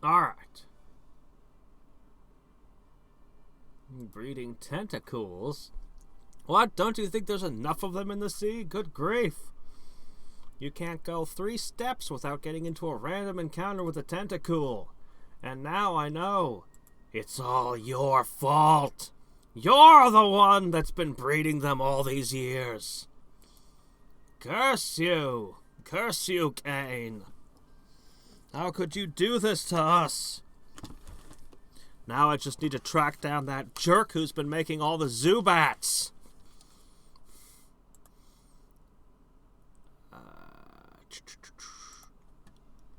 Alright. Breeding tentacles? What? Don't you think there's enough of them in the sea? Good grief. You can't go 3 steps without getting into a random encounter with a tentacle. And now I know. It's all your fault. You're the one that's been breeding them all these years. Curse you. Curse you, Cain. How could you do this to us? Now I just need to track down that jerk who's been making all the Zubats.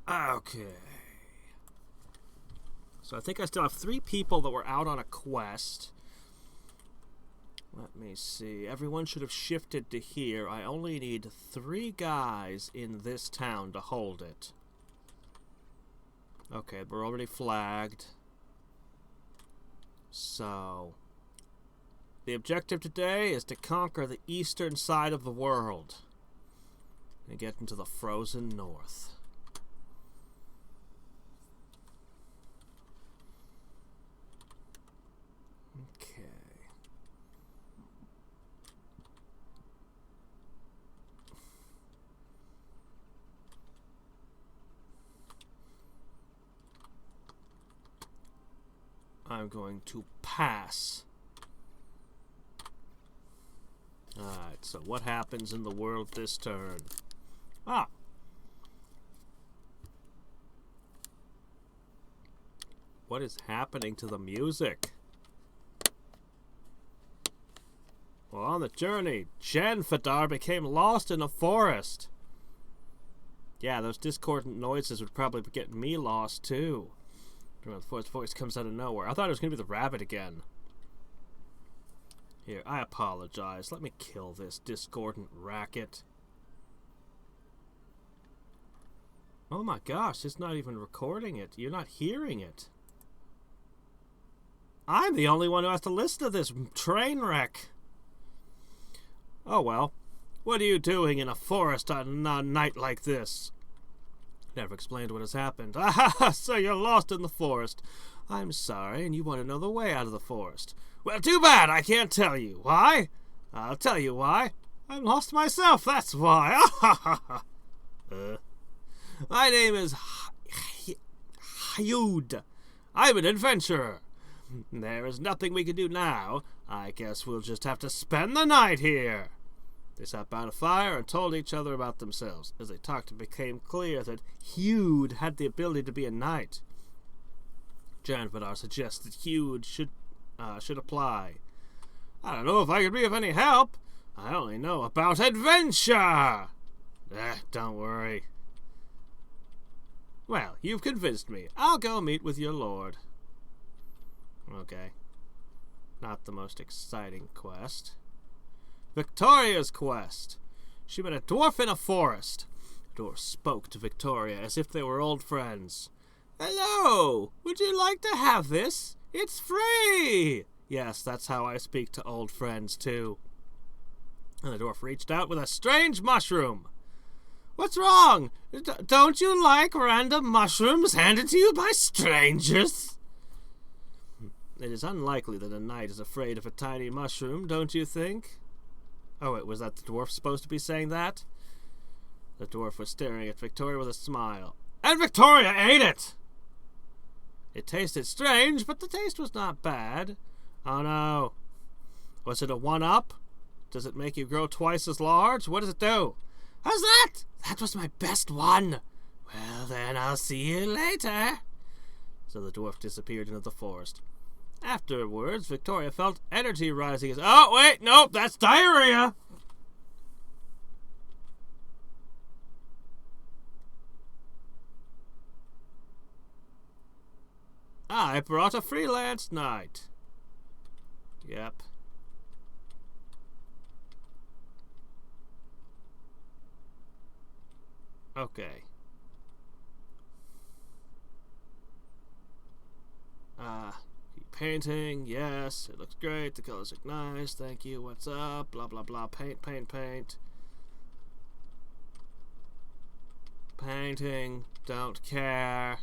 Okay. So I think I still have 3 people that were out on a quest. Let me see. Everyone should have shifted to here. I only need 3 guys in this town to hold it. Okay, we're already flagged. So, the objective today is to conquer the eastern side of the world and get into the frozen north. Okay. I'm going to pass. Alright, so what happens in the world this turn? Ah! What is happening to the music? Well, on the journey, Janfadar became lost in a forest. Yeah, those discordant noises would probably be getting me lost too. The voice comes out of nowhere. I thought it was going to be the rabbit again. Here, I apologize. Let me kill this discordant racket. Oh my gosh, it's not even recording it. You're not hearing it. I'm the only one who has to listen to this train wreck. Oh well. What are you doing in a forest on a night like this? Never explained what has happened. Ah, so you're lost in the forest. I'm sorry, and you want to know the way out of the forest. Well, too bad, I can't tell you. Why? I'll tell you why. I'm lost myself, that's why. My name is Hyud. I'm an adventurer. There is nothing we can do now. I guess we'll just have to spend the night here. They sat by the fire and told each other about themselves. As they talked, it became clear that Hyud had the ability to be a knight. Janvadar suggested Hyud should apply. I don't know if I could be of any help. I only know about adventure. Don't worry. Well, you've convinced me. I'll go meet with your lord. Okay. Not the most exciting quest. Victoria's quest. She met a dwarf in a forest. The dwarf spoke to Victoria as if they were old friends. Hello! Would you like to have this? It's free! Yes, that's how I speak to old friends, too. And the dwarf reached out with a strange mushroom. What's wrong? Don't you like random mushrooms handed to you by strangers? It is unlikely that a knight is afraid of a tiny mushroom, don't you think? Oh, wait, was that the dwarf supposed to be saying that? The dwarf was staring at Victoria with a smile. And Victoria ate it! It tasted strange, but the taste was not bad. Oh no. Was it a 1-up? Does it make you grow twice as large? What does it do? How's that? That was my best one. Well, then I'll see you later. So the dwarf disappeared into the forest. Afterwards, Victoria felt energy rising. Oh, wait, nope, that's diarrhea. I brought a freelance knight. Yep. Okay. Painting, yes, it looks great, the colors look nice, thank you, what's up, blah blah blah, paint. Painting, don't care.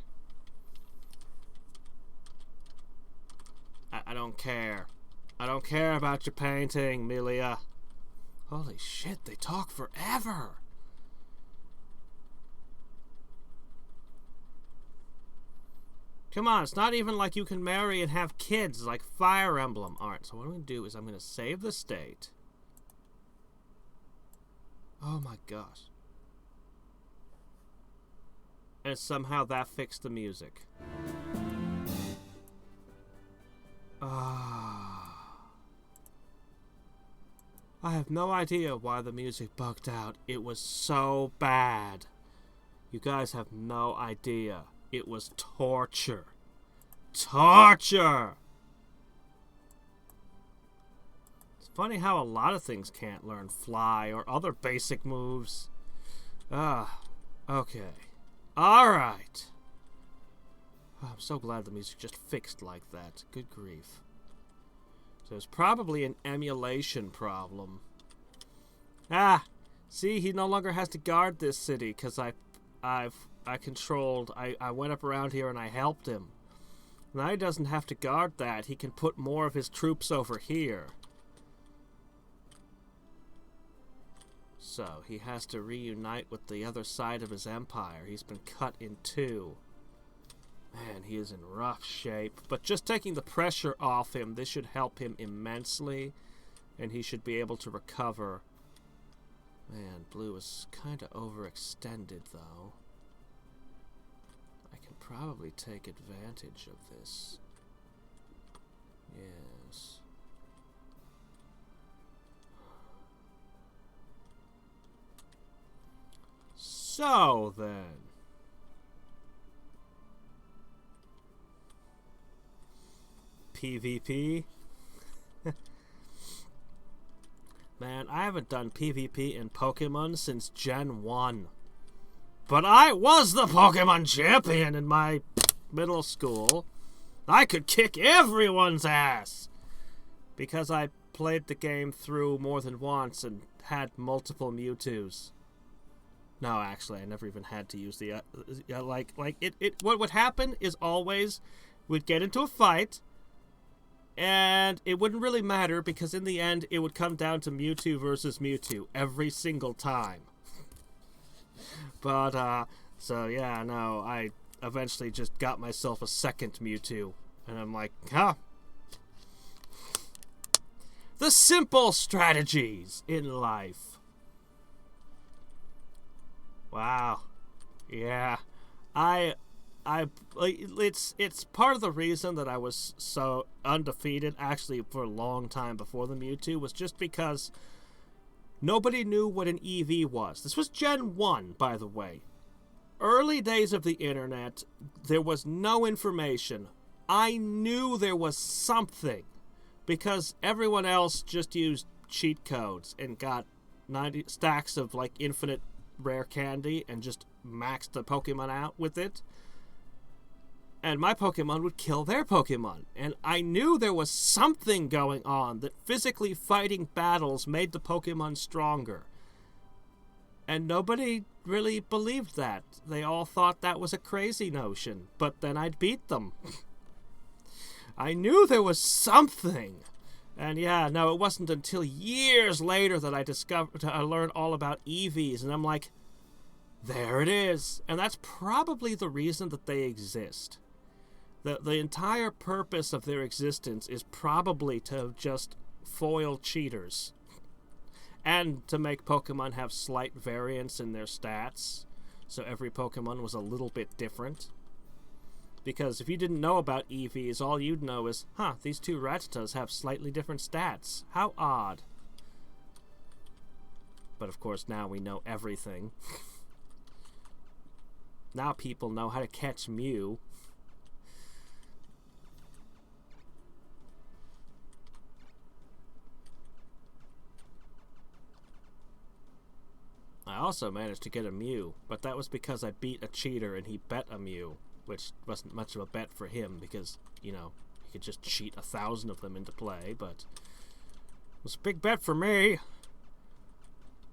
I don't care. I don't care about your painting, Melia. Holy shit, they talk forever. Come on, it's not even like you can marry and have kids like Fire Emblem. Alright, so what I'm going to do is I'm going to save the state. Oh my gosh. And somehow that fixed the music. I have no idea why the music bugged out. It was so bad. You guys have no idea. It was torture. Torture! It's funny how a lot of things can't learn fly or other basic moves. Okay. Alright. Oh, I'm so glad the music just fixed like that. Good grief. So it's probably an emulation problem. See, he no longer has to guard this city because I went up around here and I helped him. Now he doesn't have to guard that. He can put more of his troops over here. So he has to reunite with the other side of his empire. He's been cut in two. Man, he is in rough shape. But just taking the pressure off him, this should help him immensely. And he should be able to recover. Man, blue is kind of overextended, though. I can probably take advantage of this. Yes. So, then. PvP. Man, I haven't done PvP in Pokemon since Gen 1. But I was the Pokemon champion in my middle school. I could kick everyone's ass. Because I played the game through more than once and had multiple Mewtwo's. No, actually, I never even had to use the... what would happen is always we'd get into a fight... And it wouldn't really matter because in the end it would come down to Mewtwo versus Mewtwo every single time. But, so yeah, no, I eventually just got myself a second Mewtwo. And I'm like, the simple strategies in life. Wow. Yeah. It's part of the reason that I was so undefeated actually for a long time before the Mewtwo was just because nobody knew what an EV was. This was Gen 1, by the way. Early days of the internet, there was no information. I knew there was something because everyone else just used cheat codes and got 90 stacks of like infinite rare candy and just maxed the Pokemon out with it. And my Pokemon would kill their Pokemon. And I knew there was something going on, that physically fighting battles made the Pokemon stronger. And nobody really believed that. They all thought that was a crazy notion. But then I'd beat them. I knew there was something. And yeah, no, it wasn't until years later that I learned all about EVs. And I'm like, there it is. And that's probably the reason that they exist. The entire purpose of their existence is probably to just foil cheaters. And to make Pokemon have slight variance in their stats. So every Pokemon was a little bit different. Because if you didn't know about EVs, all you'd know is, these two Rattatas have slightly different stats. How odd. But of course now we know everything. Now people know how to catch Mew. I also managed to get a Mew, but that was because I beat a cheater and he bet a Mew, which wasn't much of a bet for him because, you know, he could just cheat 1,000 of them into play, but it was a big bet for me.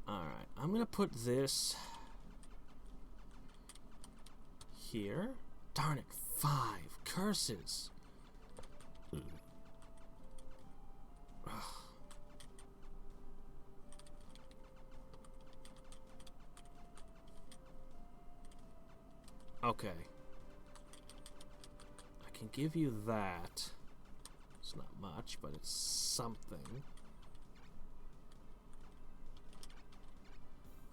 Alright, I'm gonna put this here. Darn it, 5 curses. Okay. I can give you that. It's not much, but it's something.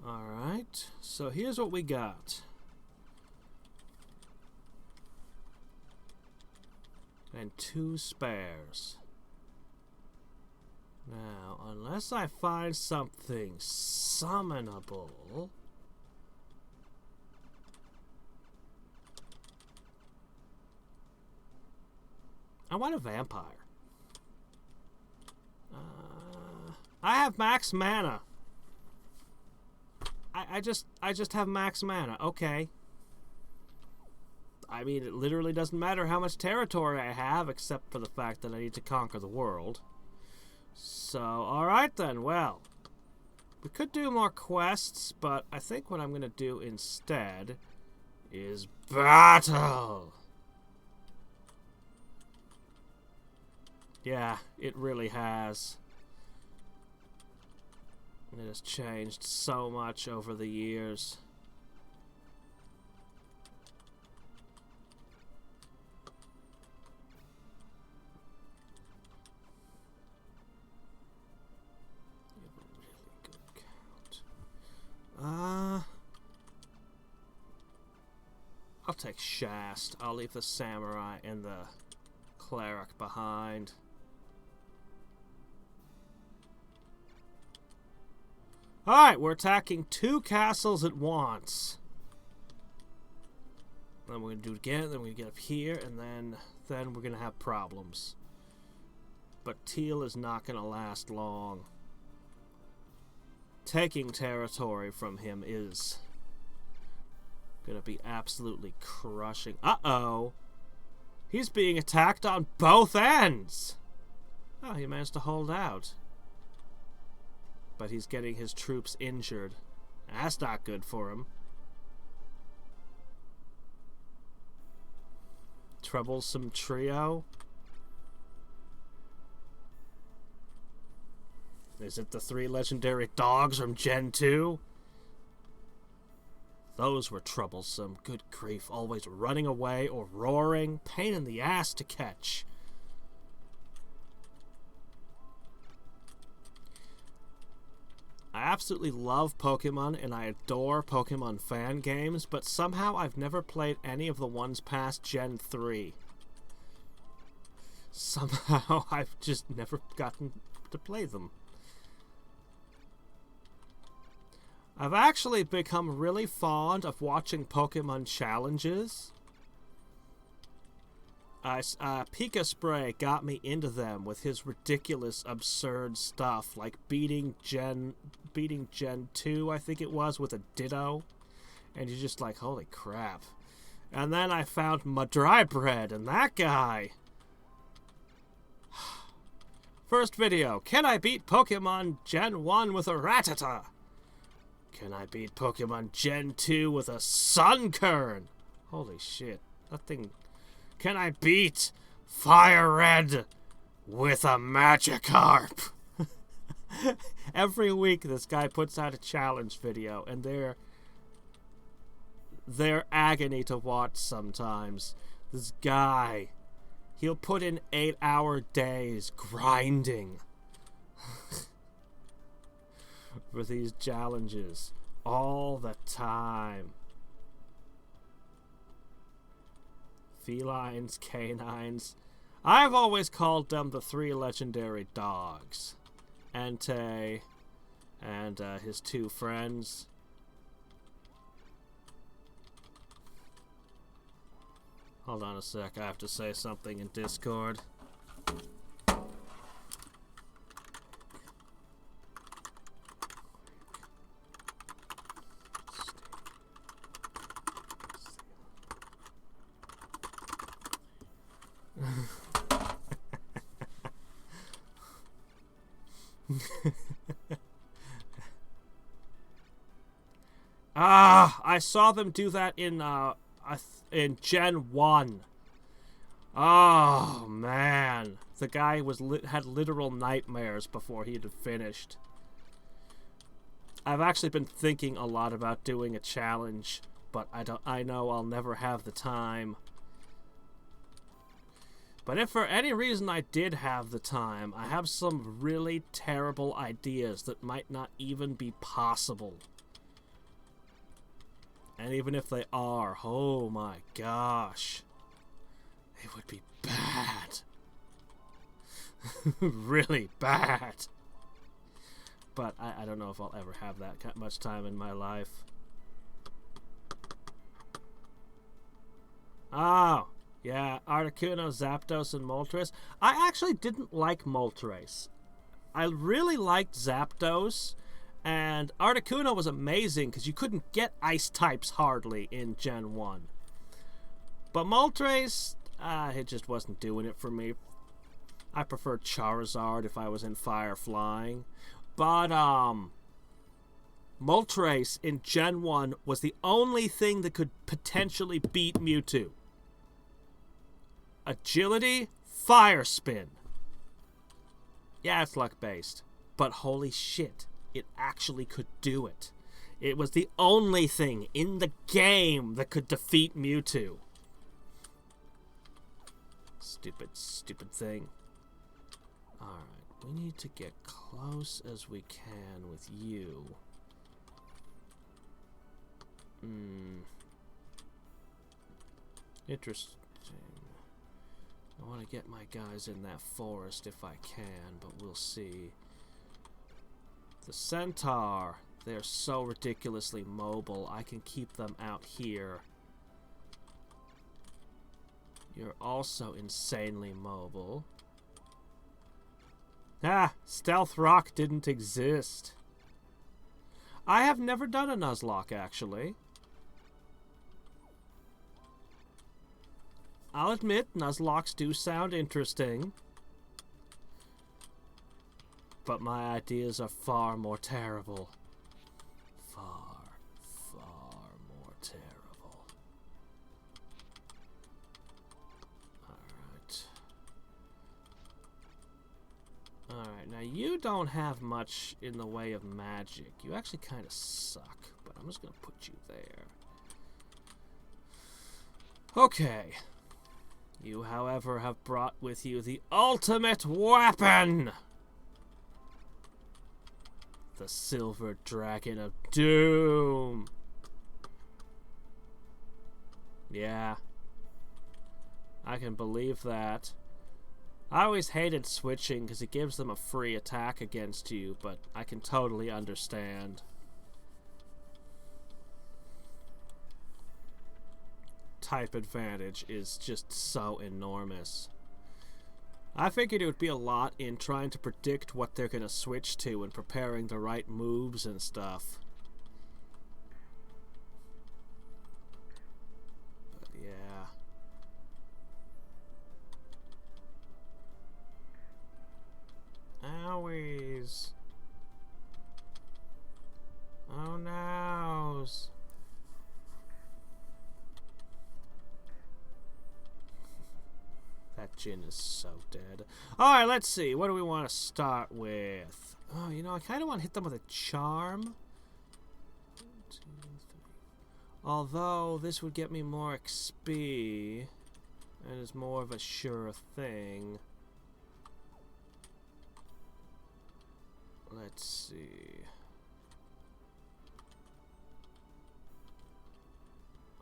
Alright, so here's what we got. And 2 spares. Now, unless I find something summonable... I want a vampire. I have max mana. I just have max mana. Okay. I mean, it literally doesn't matter how much territory I have, except for the fact that I need to conquer the world. So, alright then, well. We could do more quests, but I think what I'm going to do instead is battle. Yeah, it really has. It has changed so much over the years. You have a really good count. I'll take Shast. I'll leave the Samurai and the Cleric behind. Alright, we're attacking 2 castles at once. Then we're going to do it again, then we're going to get up here, and then we're going to have problems. But Teal is not going to last long. Taking territory from him is going to be absolutely crushing. Uh-oh! He's being attacked on both ends! Oh, he managed to hold out. But he's getting his troops injured. That's not good for him. Troublesome trio. Is it the 3 legendary dogs from Gen 2? Those were troublesome. Good grief. Always running away or roaring. Pain in the ass to catch. I absolutely love Pokemon and I adore Pokemon fan games, but somehow I've never played any of the ones past Gen 3. Somehow I've just never gotten to play them. I've actually become really fond of watching Pokemon challenges. Pika Spray got me into them with his ridiculous, absurd stuff, like beating Gen 2, I think it was, with a Ditto. And you're just like, holy crap. And then I found Madrybread, and that guy... First video, can I beat Pokemon Gen 1 with a Rattata? Can I beat Pokemon Gen 2 with a Sunkern? Holy shit, that thing... Can I beat Fire Red with a Magikarp? Every week this guy puts out a challenge video, and they're agony to watch sometimes. This guy, he'll put in 8-hour days grinding for these challenges all the time. Felines, canines. I've always called them the 3 legendary dogs. Entei and his 2 friends. Hold on a sec, I have to say something in Discord. I saw them do that in Gen 1. Oh man, the guy had literal nightmares before he had finished. I've actually been thinking a lot about doing a challenge but I know I'll never have the time. But if for any reason I did have the time, I have some really terrible ideas that might not even be possible. And even if they are, oh my gosh, it would be bad. Really bad. But I don't know if I'll ever have that much time in my life. Oh, yeah, Articuno, Zapdos, and Moltres. I actually didn't like Moltres. I really liked Zapdos, and Articuno was amazing because you couldn't get ice types hardly in Gen 1. But Moltres, it just wasn't doing it for me. I preferred Charizard if I was in Fire Flying. But, Moltres in Gen 1 was the only thing that could potentially beat Mewtwo. Agility, Fire Spin. Yeah, it's luck-based. But holy shit, it actually could do it. It was the only thing in the game that could defeat Mewtwo. Stupid, stupid thing. Alright, we need to get close as we can with you. Interesting. I want to get my guys in that forest if I can, but we'll see. The Centaur, they're so ridiculously mobile, I can keep them out here. You're also insanely mobile. Ah, Stealth Rock didn't exist. I have never done a Nuzlocke, actually. I'll admit, Nuzlocks do sound interesting. But my ideas are far more terrible. Far, far more terrible. Alright. Alright, now you don't have much in the way of magic. You actually kind of suck, but I'm just going to put you there. Okay. You, however, have brought with you the ultimate weapon! The Silver Dragon of Doom! Yeah. I can believe that. I always hated switching because it gives them a free attack against you, but I can totally understand. Type advantage is just so enormous. I figured it would be a lot in trying to predict what they're going to switch to and preparing the right moves and stuff. But yeah. Owies. Oh noes. That Jin is so dead. Alright, let's see. What do we want to start with? Oh, you know, I kind of want to hit them with a charm. 1, 2, 3. Although, this would get me more XP. And is more of a sure thing. Let's see.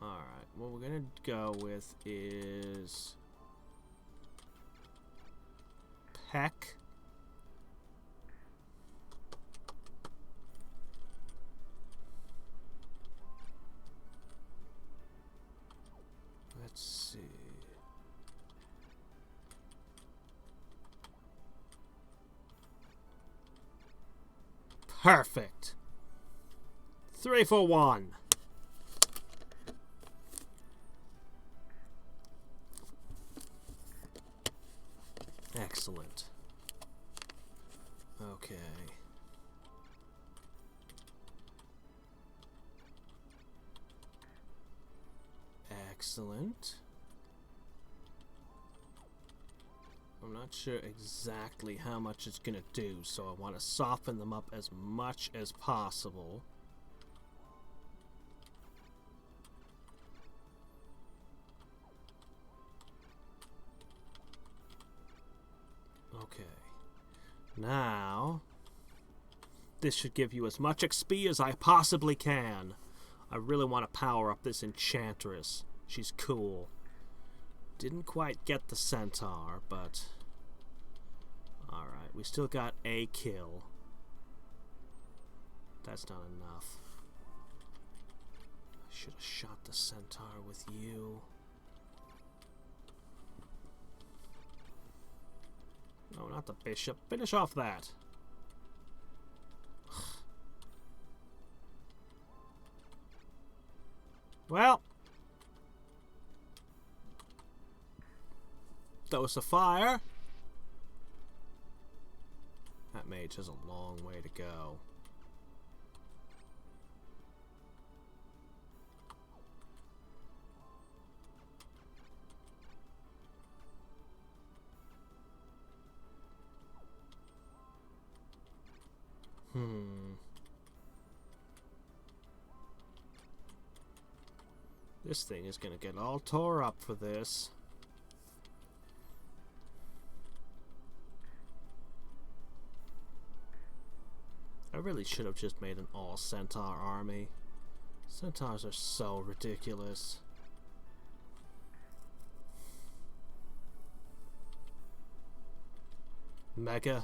Alright, what we're going to go with is Peck. Let's see. Perfect. 3 for 1. Excellent. Okay. Excellent. I'm not sure exactly how much it's gonna do, so I want to soften them up as much as possible. Now, this should give you as much XP as I possibly can. I really want to power up this Enchantress. She's cool. Didn't quite get the Centaur, but... Alright, we still got a kill. That's not enough. I should have shot the Centaur with you. No, not the bishop. Finish off that. Well. Dose of fire. That mage has a long way to go. This thing is gonna get all tore up for this. I really should have just made an all-Centaur army. Centaurs are so ridiculous. Mega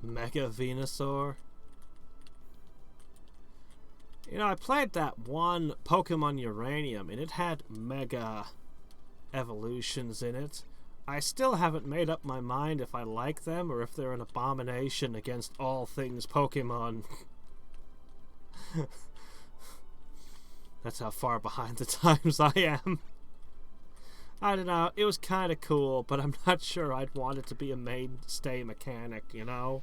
Venusaur. You know, I played that one Pokemon Uranium, and it had Mega evolutions in it. I still haven't made up my mind if I like them or if they're an abomination against all things Pokemon. That's how far behind the times I am. I don't know, it was kind of cool, but I'm not sure I'd want it to be a mainstay mechanic, you know?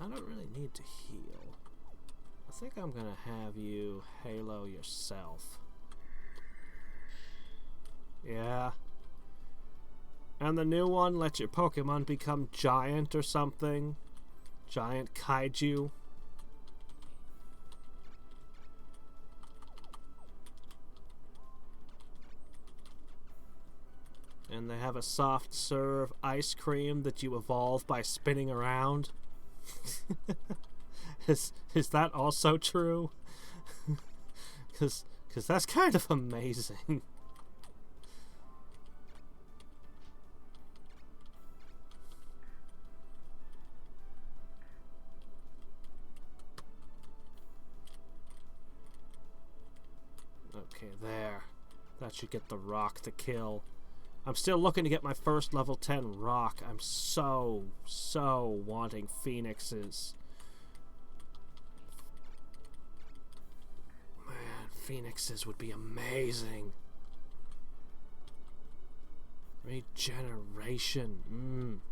I don't really need to heal. I think I'm gonna have you halo yourself. Yeah. And the new one lets your Pokemon become giant or something. Giant kaiju. And they have a soft serve ice cream that you evolve by spinning around. Is that also true? Because that's kind of amazing. Okay, there. That should get the rock to kill. I'm still looking to get my first level 10 rock. I'm so wanting phoenixes. Man, phoenixes would be amazing. Regeneration.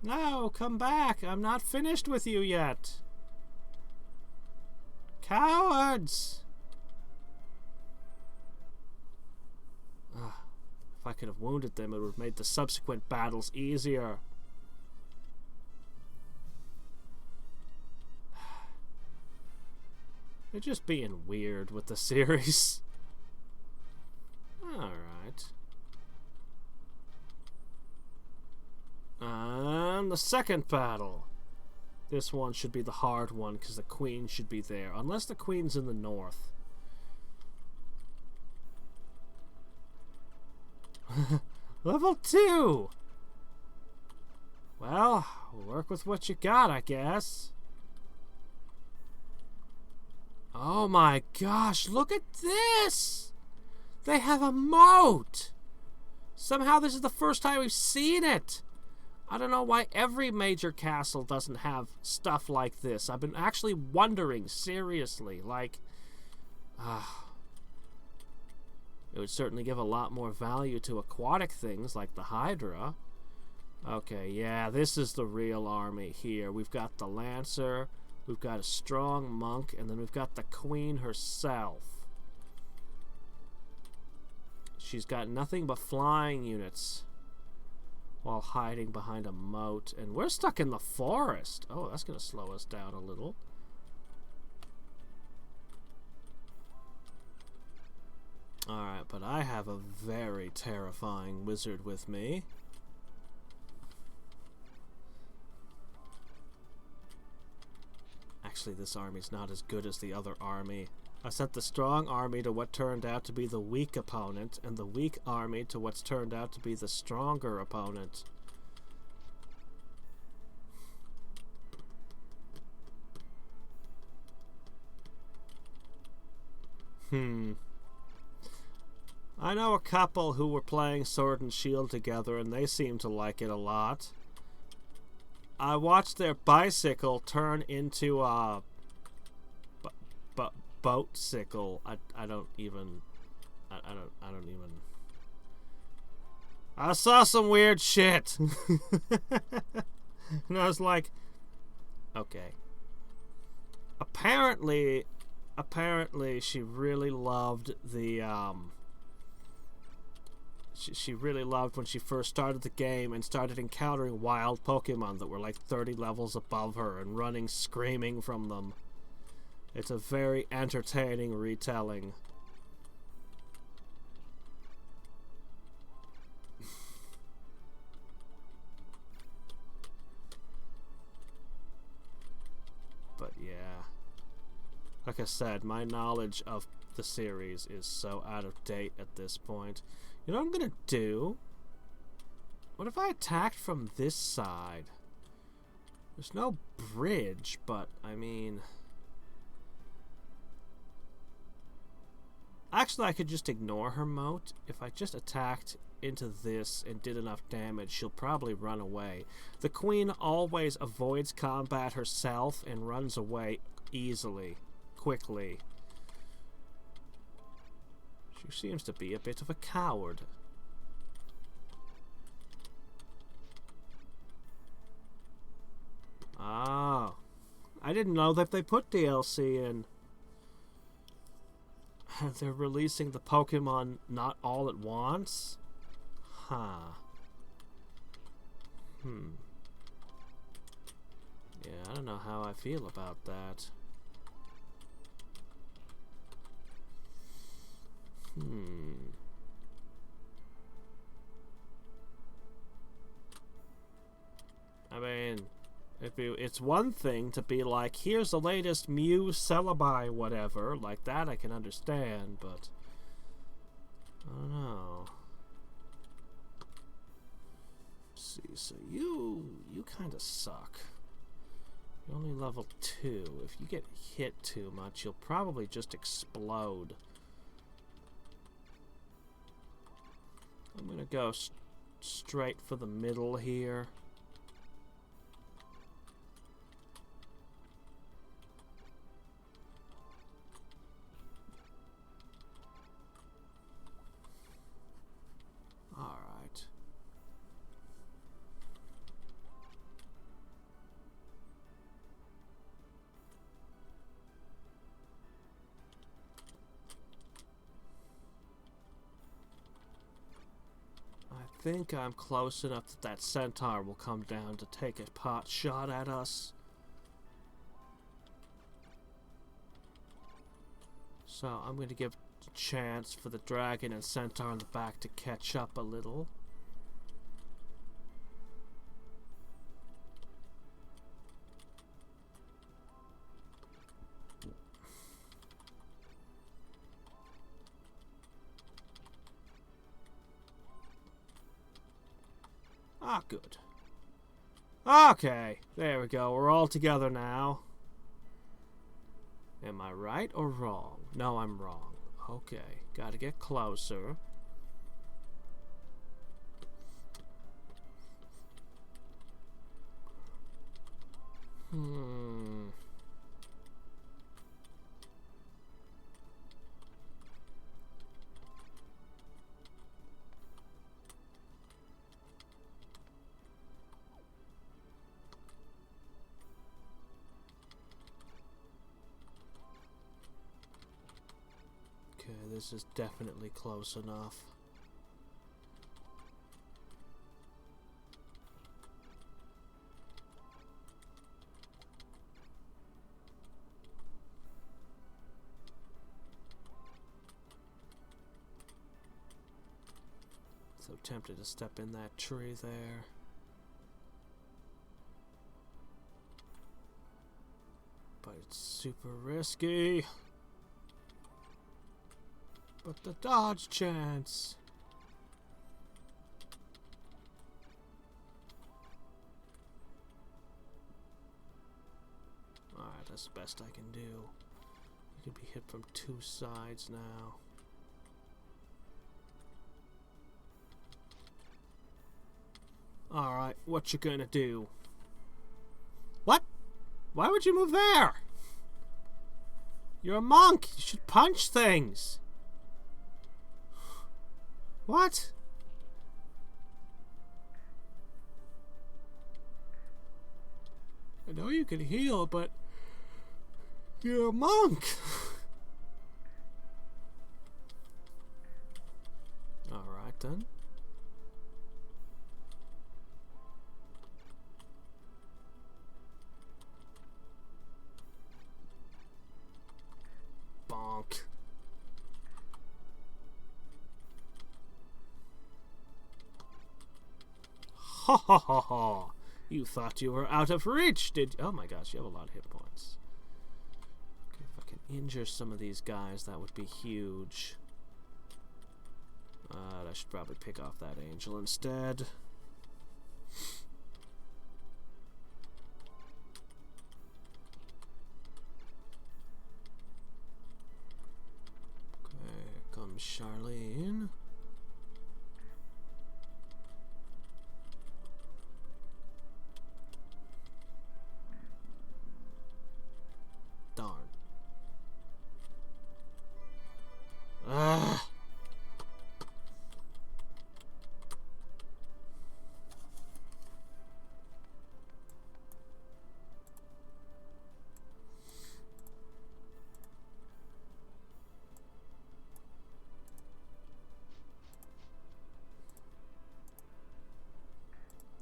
No, come back. I'm not finished with you yet. Cowards! If I could have wounded them, it would have made the subsequent battles easier. They're just being weird with the series. Alright. And the second battle. This one should be the hard one because the queen should be there. Unless the queen's in the north. Level 2! Well, we'll work with what you got, I guess. Oh my gosh, look at this! They have a moat! Somehow this is the first time we've seen it! I don't know why every major castle doesn't have stuff like this. I've been actually wondering, seriously, like... It would certainly give a lot more value to aquatic things like the Hydra. Okay, yeah, this is the real army here. We've got the Lancer, we've got a strong monk, and then we've got the Queen herself. She's got nothing but flying units. while hiding behind a moat. And we're stuck in the forest. Oh, that's going to slow us down a little. Alright, but I have a very terrifying wizard with me. Actually, this army's not as good as the other army. I sent the strong army to what turned out to be the weak opponent, and the weak army to what's turned out to be the stronger opponent. I know a couple who were playing Sword and Shield together, and they seemed to like it a lot. I watched their bicycle turn into a boat-sickle. I don't even. I saw some weird shit. And I was like, okay. Apparently she really loved the she really loved when she first started the game and started encountering wild Pokemon that were like 30 levels above her and running screaming from them. It's a very entertaining retelling. But yeah. Like I said, my knowledge of the series is so out of date at this point. You know what I'm gonna do? What if I attacked from this side? There's no bridge, but I mean... Actually, I could just ignore her moat. If I just attacked into this and did enough damage, she'll probably run away. The queen always avoids combat herself and runs away easily, quickly. She seems to be a bit of a coward. Ah, I didn't know that they put DLC in. They're releasing the Pokemon not all at once? Huh. Yeah, I don't know how I feel about that. I mean, it's one thing to be like, here's the latest Mew Celebi whatever, like that I can understand, but I don't know. Let's see, so you kind of suck. You're only level 2. If you get hit too much, you'll probably just explode. I'm gonna go straight for the middle here. Alright. I think I'm close enough that that centaur will come down to take a pot shot at us. So I'm going to give a chance for the dragon and centaur in the back to catch up a little. Ah, good. Okay, there we go. We're all together now. Am I right or wrong? No, I'm wrong. Okay, gotta get closer. Okay, this is definitely close enough. So tempted to step in that tree there. But it's super risky. But the dodge chance. Alright, that's the best I can do. You can be hit from two sides now. Alright, what you gonna do? What? Why would you move there? You're a monk. You should punch things. What? I know you can heal, but you're a monk. Alright then. Bonk. Ha ha ha ha. You thought you were out of reach, did you? Oh my gosh, you have a lot of hit points. Okay, if I can injure some of these guys, that would be huge. I should probably pick off that angel instead. Okay, here comes Charlene. Darn. Ah.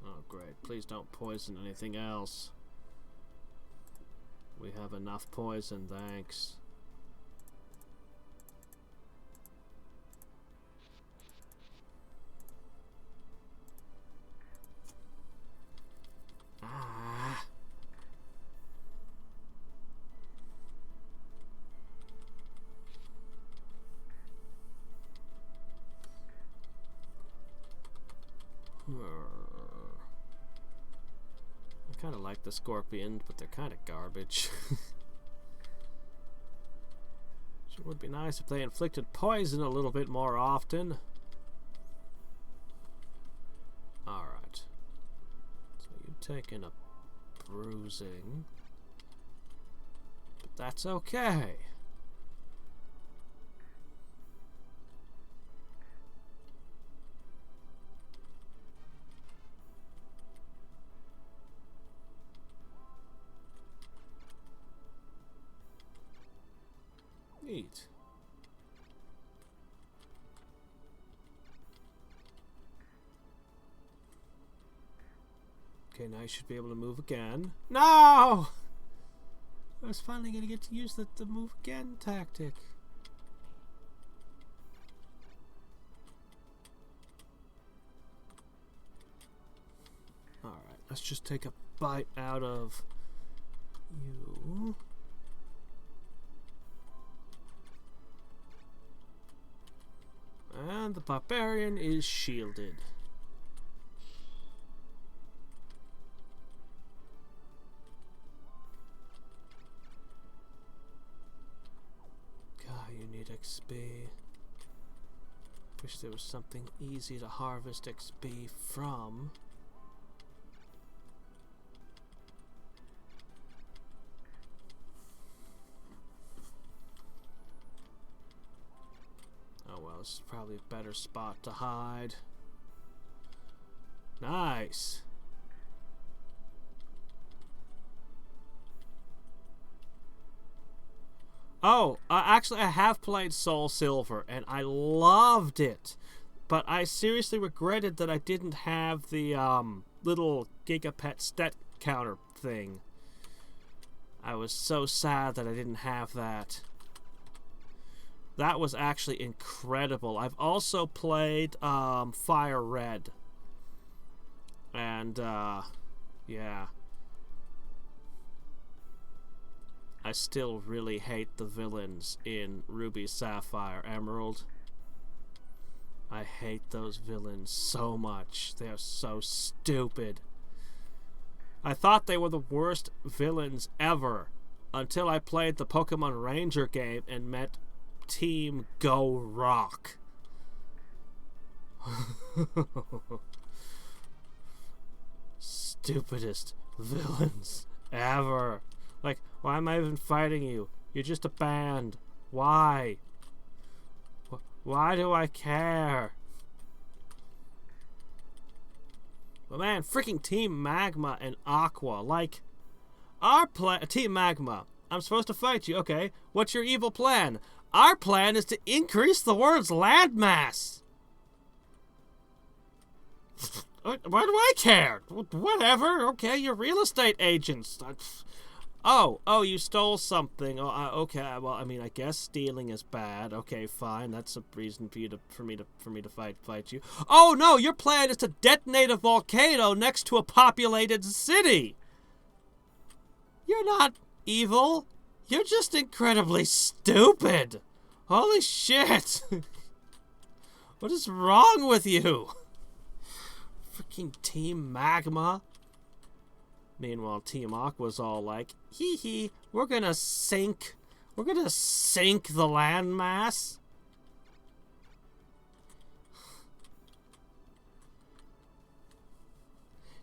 Oh great, please don't poison anything else. We have enough poison, thanks. Ah. I kind of like the scorpions, but they're kind of garbage. Sure would be nice if they inflicted poison a little bit more often. Alright. So you've taken a bruising. But that's okay. Neat. Okay, now you should be able to move again. No! I was finally going to get to use the move again tactic. Alright, let's just take a bite out of you. And the barbarian is shielded. God, you need XP. Wish there was something easy to harvest XP from. This is probably a better spot to hide. Nice. Oh, actually I have played Soul Silver and I loved it. But I seriously regretted that I didn't have the little Gigapet stat counter thing. I was so sad that I didn't have that. That was actually incredible. I've also played Fire Red. And, yeah. I still really hate the villains in Ruby, Sapphire, Emerald. I hate those villains so much. They're so stupid. I thought they were the worst villains ever until I played the Pokemon Ranger game and met Team Go Rock. Stupidest villains ever. Like, why am I even fighting you? You're just a band. Why? Why do I care? But man, freaking Team Magma and Aqua. Like, our plan... Team Magma, I'm supposed to fight you. Okay, what's your evil plan? Our plan is to increase the world's landmass. Why do I care? Whatever. Okay, you're real estate agents. Oh, you stole something. Oh, okay. Well, I mean, I guess stealing is bad. Okay, fine. That's a reason for me to fight you. Oh no, your plan is to detonate a volcano next to a populated city. You're not evil. You're just incredibly stupid. Holy shit. What is wrong with you? Freaking Team Magma. Meanwhile, Team Aqua's all like, hee hee, we're gonna sink the landmass.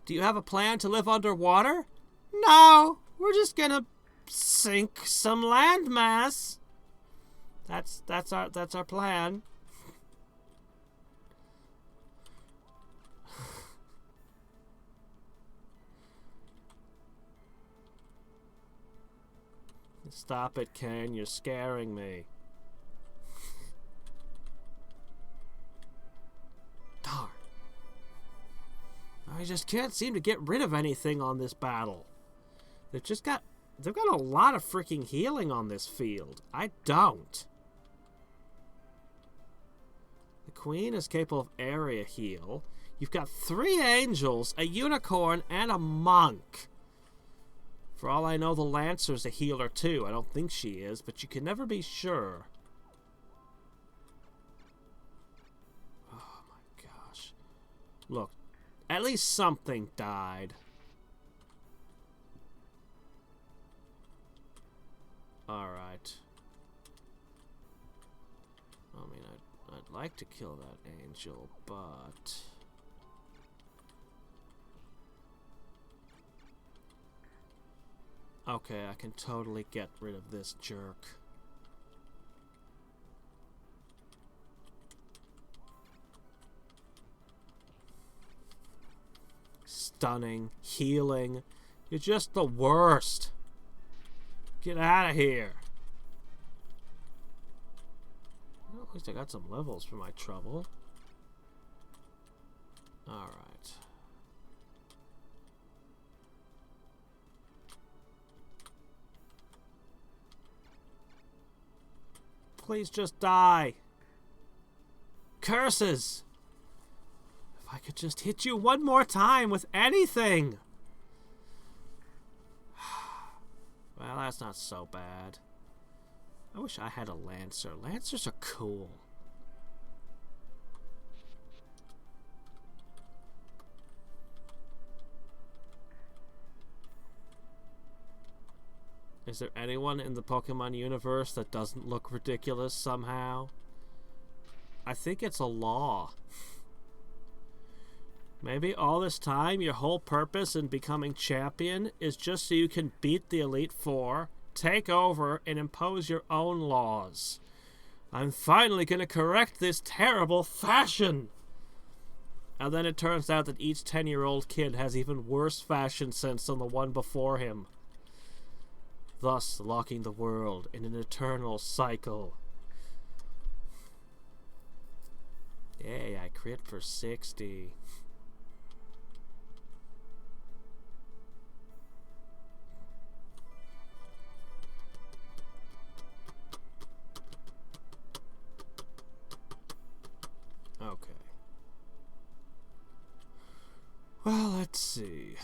Do you have a plan to live underwater? No, we're just gonna sink some landmass. That's our plan. Stop it, Ken. You're scaring me. Darn. I just can't seem to get rid of anything on this battle. They've got a lot of freaking healing on this field. I don't. The Queen is capable of area heal. You've got 3 angels, a unicorn, and a monk. For all I know, the Lancer's a healer too. I don't think she is, but you can never be sure. Oh my gosh. Look, at least something died. Alright. I mean, I'd like to kill that angel, but... Okay, I can totally get rid of this jerk. Stunning, healing. You're just the worst. Get out of here. Well, at least I got some levels for my trouble. Alright. Please just die. Curses! If I could just hit you one more time with anything. Well, that's not so bad. I wish I had a Lancer. Lancers are cool. Is there anyone in the Pokemon universe that doesn't look ridiculous somehow? I think it's a law. Maybe all this time your whole purpose in becoming champion is just so you can beat the Elite Four, take over, and impose your own laws. I'm finally gonna correct this terrible fashion! And then it turns out that each 10-year-old kid has even worse fashion sense than the one before him. Thus locking the world in an eternal cycle. Yay, I crit for 60. Well, let's see.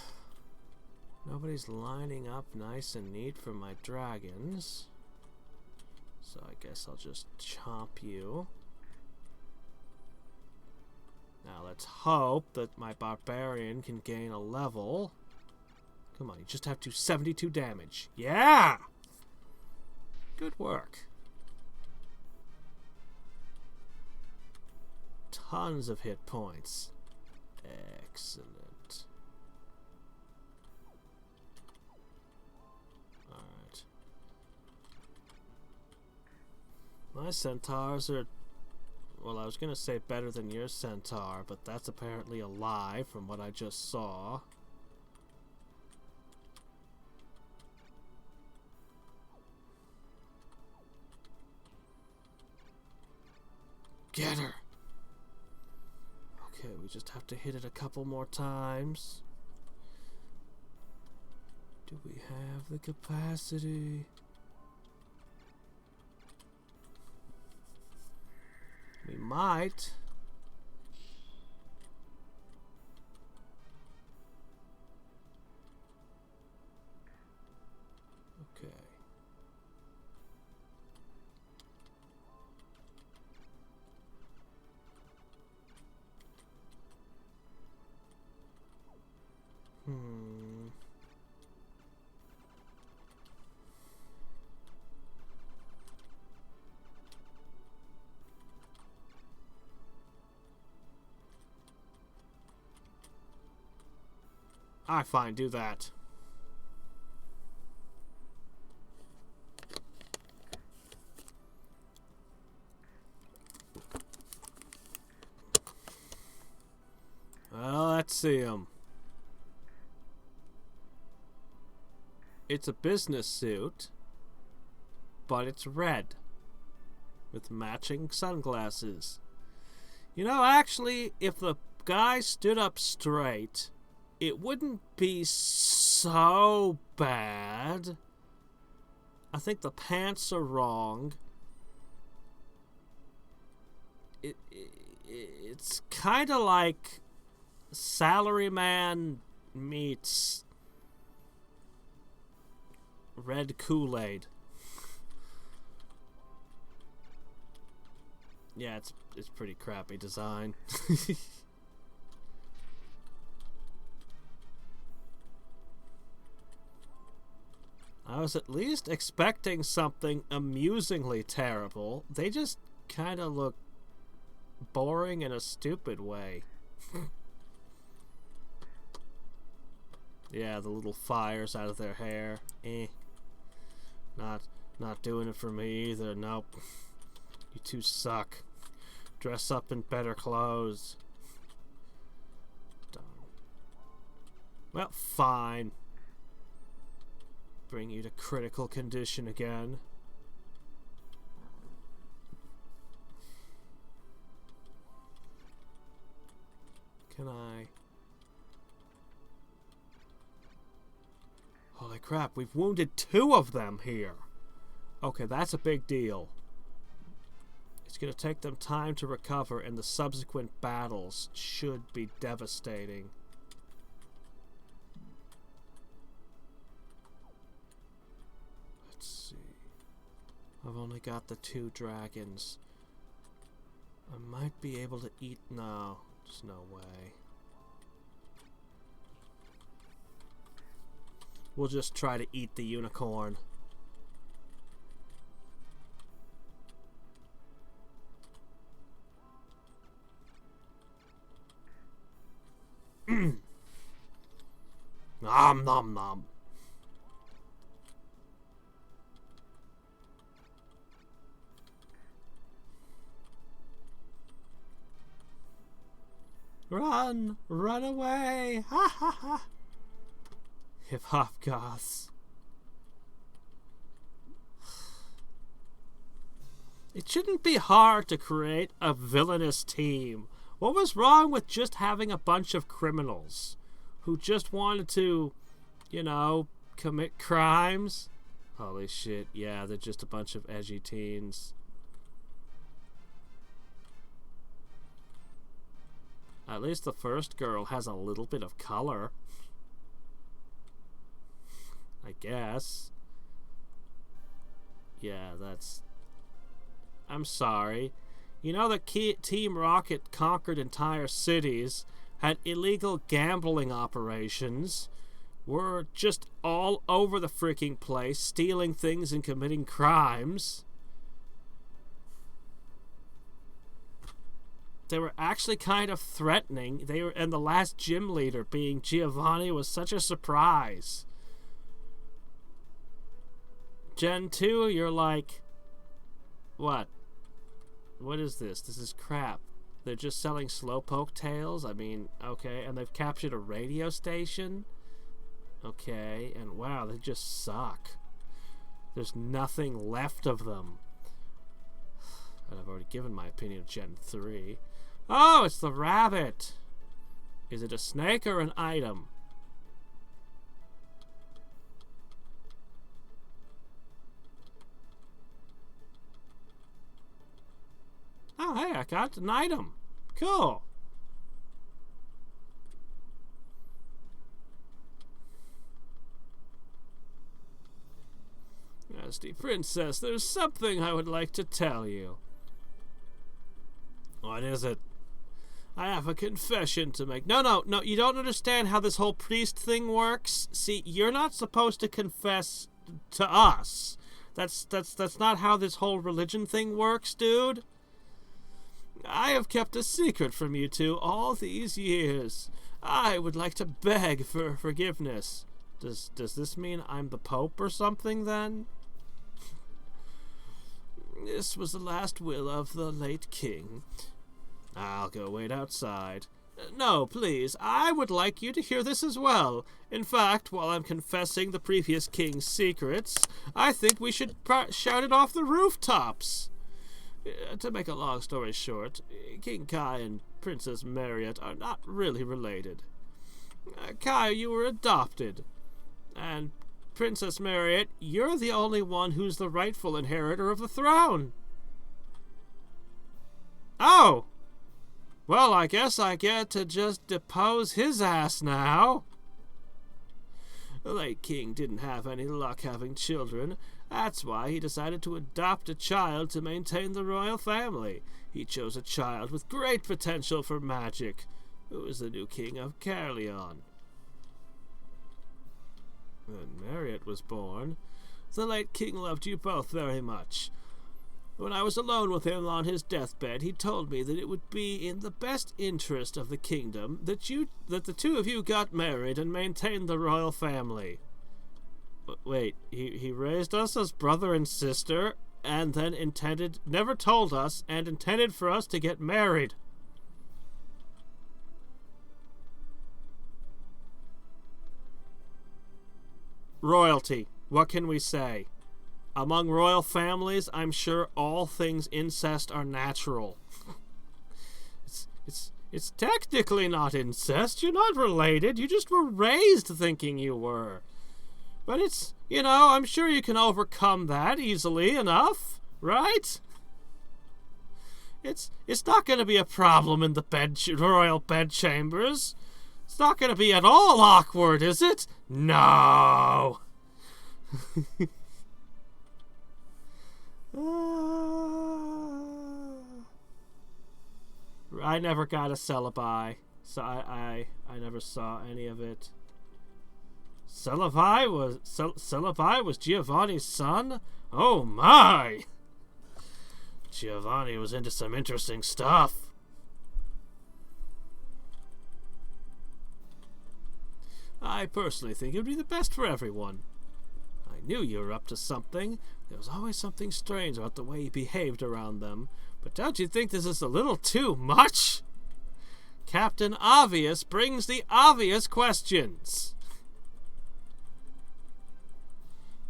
Nobody's lining up nice and neat for my dragons. So I guess I'll just chomp you. Now let's hope that my barbarian can gain a level. Come on, you just have to 72 damage. Yeah! Good work. Tons of hit points. Excellent. Alright. My centaurs are... Well, I was going to say better than your centaur, but that's apparently a lie from what I just saw. Get her! Okay, we just have to hit it a couple more times. Do we have the capacity? We might. Okay. Alright, fine, do that. Well, let's see him. It's a business suit, but it's red with matching sunglasses. You know, actually, if the guy stood up straight, it wouldn't be so bad. I think the pants are wrong. It's kind of like Salaryman meets red Kool-Aid. Yeah, it's pretty crappy design. I was at least expecting something amusingly terrible. They just kind of look boring in a stupid way. Yeah, the little fires out of their hair. Not doing it for me either. Nope. You two suck. Dress up in better clothes. Darn. Well, fine. Bring you to critical condition again. Can I... Holy crap, we've wounded 2 of them here. Okay, that's a big deal. It's going to take them time to recover, and the subsequent battles should be devastating. Let's see. I've only got the 2 dragons. I might be able to eat... No, there's no way. We'll just try to eat the unicorn. Nom nom nom. Run! Run away! Ha ha ha! Hip hop goths. It shouldn't be hard to create a villainous team. What was wrong with just having a bunch of criminals who just wanted to, you know, commit crimes? Holy shit, yeah, they're just a bunch of edgy teens. At least the first girl has a little bit of color. I guess. Yeah, that's... I'm sorry. You know that Team Rocket conquered entire cities, had illegal gambling operations, were just all over the freaking place, stealing things and committing crimes. They were actually kind of threatening. And the last gym leader being Giovanni was such a surprise. Gen 2, you're like, what? What is this? This is crap. They're just selling slowpoke tails? I mean, okay. And they've captured a radio station? Okay. And wow, they just suck. There's nothing left of them. And I've already given my opinion of Gen 3. Oh, it's the rabbit. Is it a snake or an item? Oh, hey, I got an item. Cool. Nasty Princess, there's something I would like to tell you. What is it? I have a confession to make. No, you don't understand how this whole priest thing works. See, you're not supposed to confess to us. That's not how this whole religion thing works, dude. I have kept a secret from you two all these years. I would like to beg for forgiveness. Does this mean I'm the Pope or something, then? This was the last will of the late king. I'll go wait outside. No, please, I would like you to hear this as well. In fact, while I'm confessing the previous king's secrets, I think we should shout it off the rooftops. To make a long story short, King Kai and Princess Marriott are not really related. Kai, you were adopted. And Princess Marriott, you're the only one who's the rightful inheritor of the throne. Oh! Well, I guess I get to just depose his ass now. The late king didn't have any luck having children. That's why he decided to adopt a child to maintain the royal family. He chose a child with great potential for magic, who is the new king of Caerleon. When Marriott was born, the late king loved you both very much. When I was alone with him on his deathbed, he told me that it would be in the best interest of the kingdom that the two of you got married and maintained the royal family. Wait, he raised us as brother and sister, and then never told us, and intended for us to get married. Royalty, what can we say? Among royal families, I'm sure all things incest are natural. It's technically not incest. You're not related. You just were raised thinking you were. But it's, I'm sure you can overcome that easily enough, right? It's not going to be a problem in the royal bedchambers. It's not going to be at all awkward, is it? No. I never got a celibi, so I never saw any of it. Celibi was Giovanni's son? Oh my! Giovanni was into some interesting stuff. I personally think it would be the best for everyone. I knew you were up to something. There was always something strange about the way you behaved around them. But don't you think this is a little too much? Captain Obvious brings the obvious questions.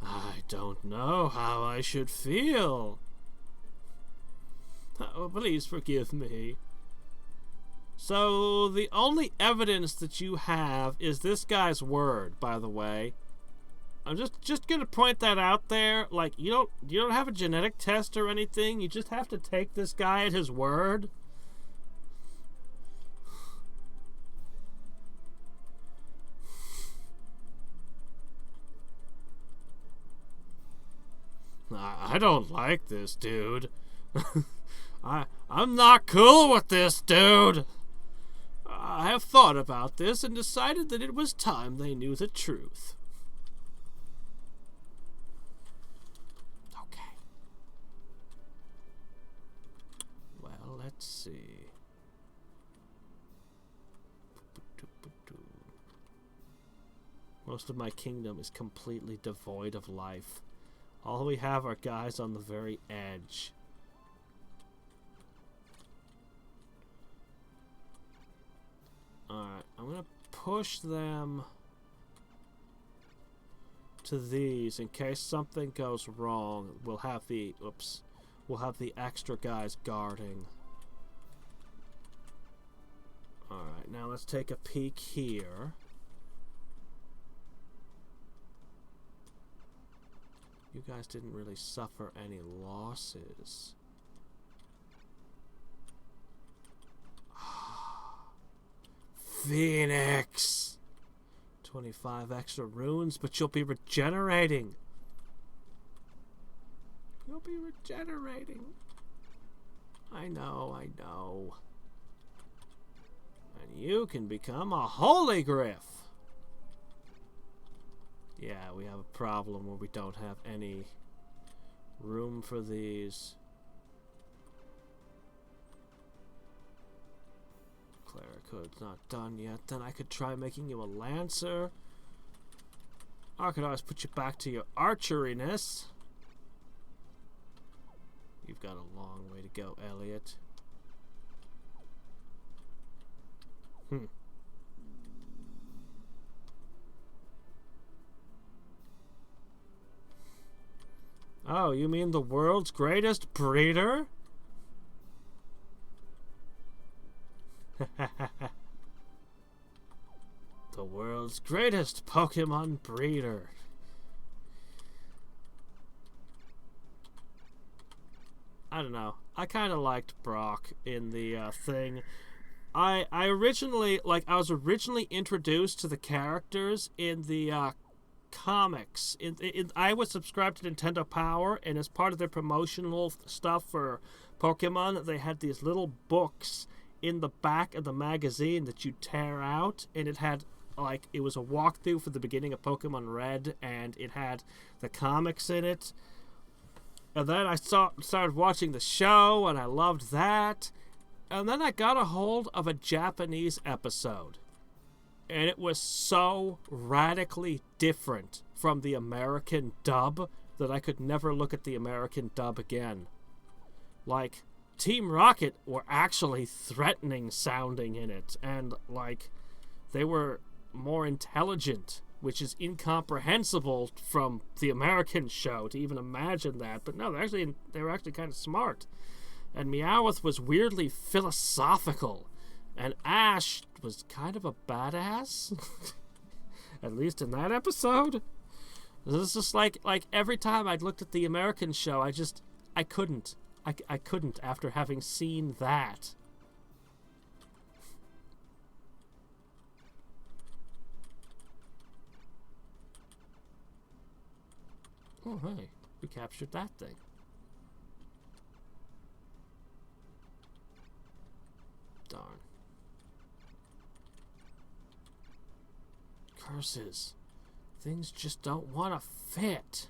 I don't know how I should feel. Oh, please forgive me. So, the only evidence that you have is this guy's word, by the way. I'm just gonna point that out there. Like, you don't have a genetic test or anything. You just have to take this guy at his word. I don't like this, dude. I'm not cool with this, dude. I have thought about this and decided that it was time they knew the truth. Okay. Well, let's see. Most of my kingdom is completely devoid of life. All we have are guys on the very edge. Alright, I'm gonna push them to these in case something goes wrong. We'll have the extra guys guarding. Alright, now let's take a peek here. You guys didn't really suffer any losses. Phoenix! 25 extra runes, but you'll be regenerating. You'll be regenerating. I know, I know. And you can become a holy griff. Yeah, we have a problem where we don't have any room for these. Clerichood's not done yet. Then I could try making you a lancer. I could always put you back to your archeriness. You've got a long way to go, Elliot. Oh, you mean the world's greatest breeder? The world's greatest Pokemon breeder. I don't know. I kind of liked Brock in the thing. I was originally introduced to the characters in the comics. I was subscribed to Nintendo Power, and as part of their promotional stuff for Pokemon, they had these little books in the back of the magazine that you tear out, and it had it was a walkthrough for the beginning of Pokemon Red, and it had the comics in it. And then I started watching the show, and I loved that. And then I got a hold of a Japanese episode. And it was so radically different from the American dub that I could never look at the American dub again. Like, Team Rocket were actually threatening sounding in it. And, they were more intelligent, which is incomprehensible from the American show to even imagine that. But no, they were actually kind of smart. And Meowth was weirdly philosophical. And Ash was kind of a badass. At least in that episode. This is just like every time I looked at the American show, I couldn't. I couldn't after having seen that. Oh, hey. We captured that thing. Darn. Curses. Things just don't want to fit.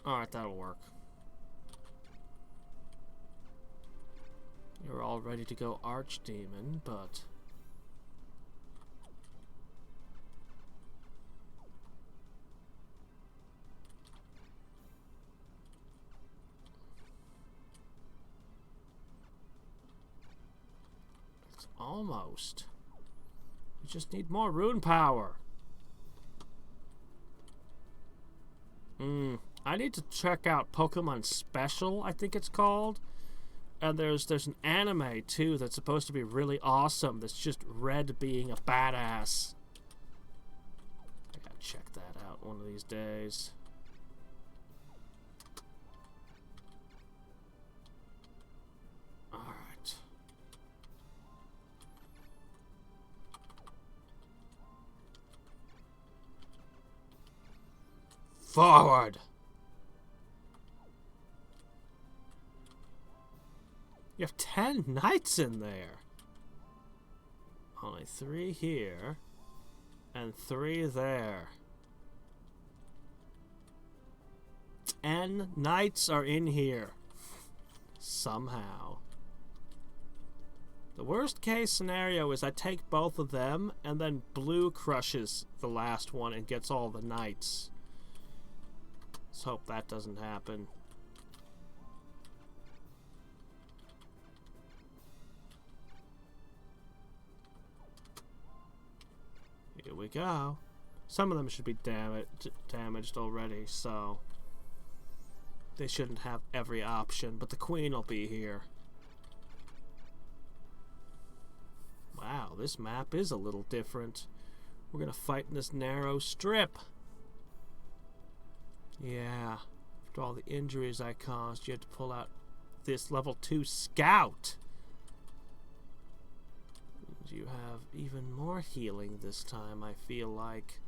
Alright, that'll work. You're all ready to go Archdemon, but... it's almost. We just need more rune power. I need to check out Pokemon Special, I think it's called. And there's an anime, too, that's supposed to be really awesome. That's just Red being a badass. I gotta check that out one of these days. Forward! You have 10 knights in there. Only 3 here. And 3 there. 10 knights are in here. Somehow. The worst case scenario is I take both of them and then blue crushes the last one and gets all the knights. Let's hope that doesn't happen. Here we go. Some of them should be damaged already, so they shouldn't have every option, but the queen will be here. Wow, this map is a little different. We're gonna fight in this narrow strip. Yeah, after all the injuries I caused, you had to pull out this level 2 scout. And you have even more healing this time, I feel like.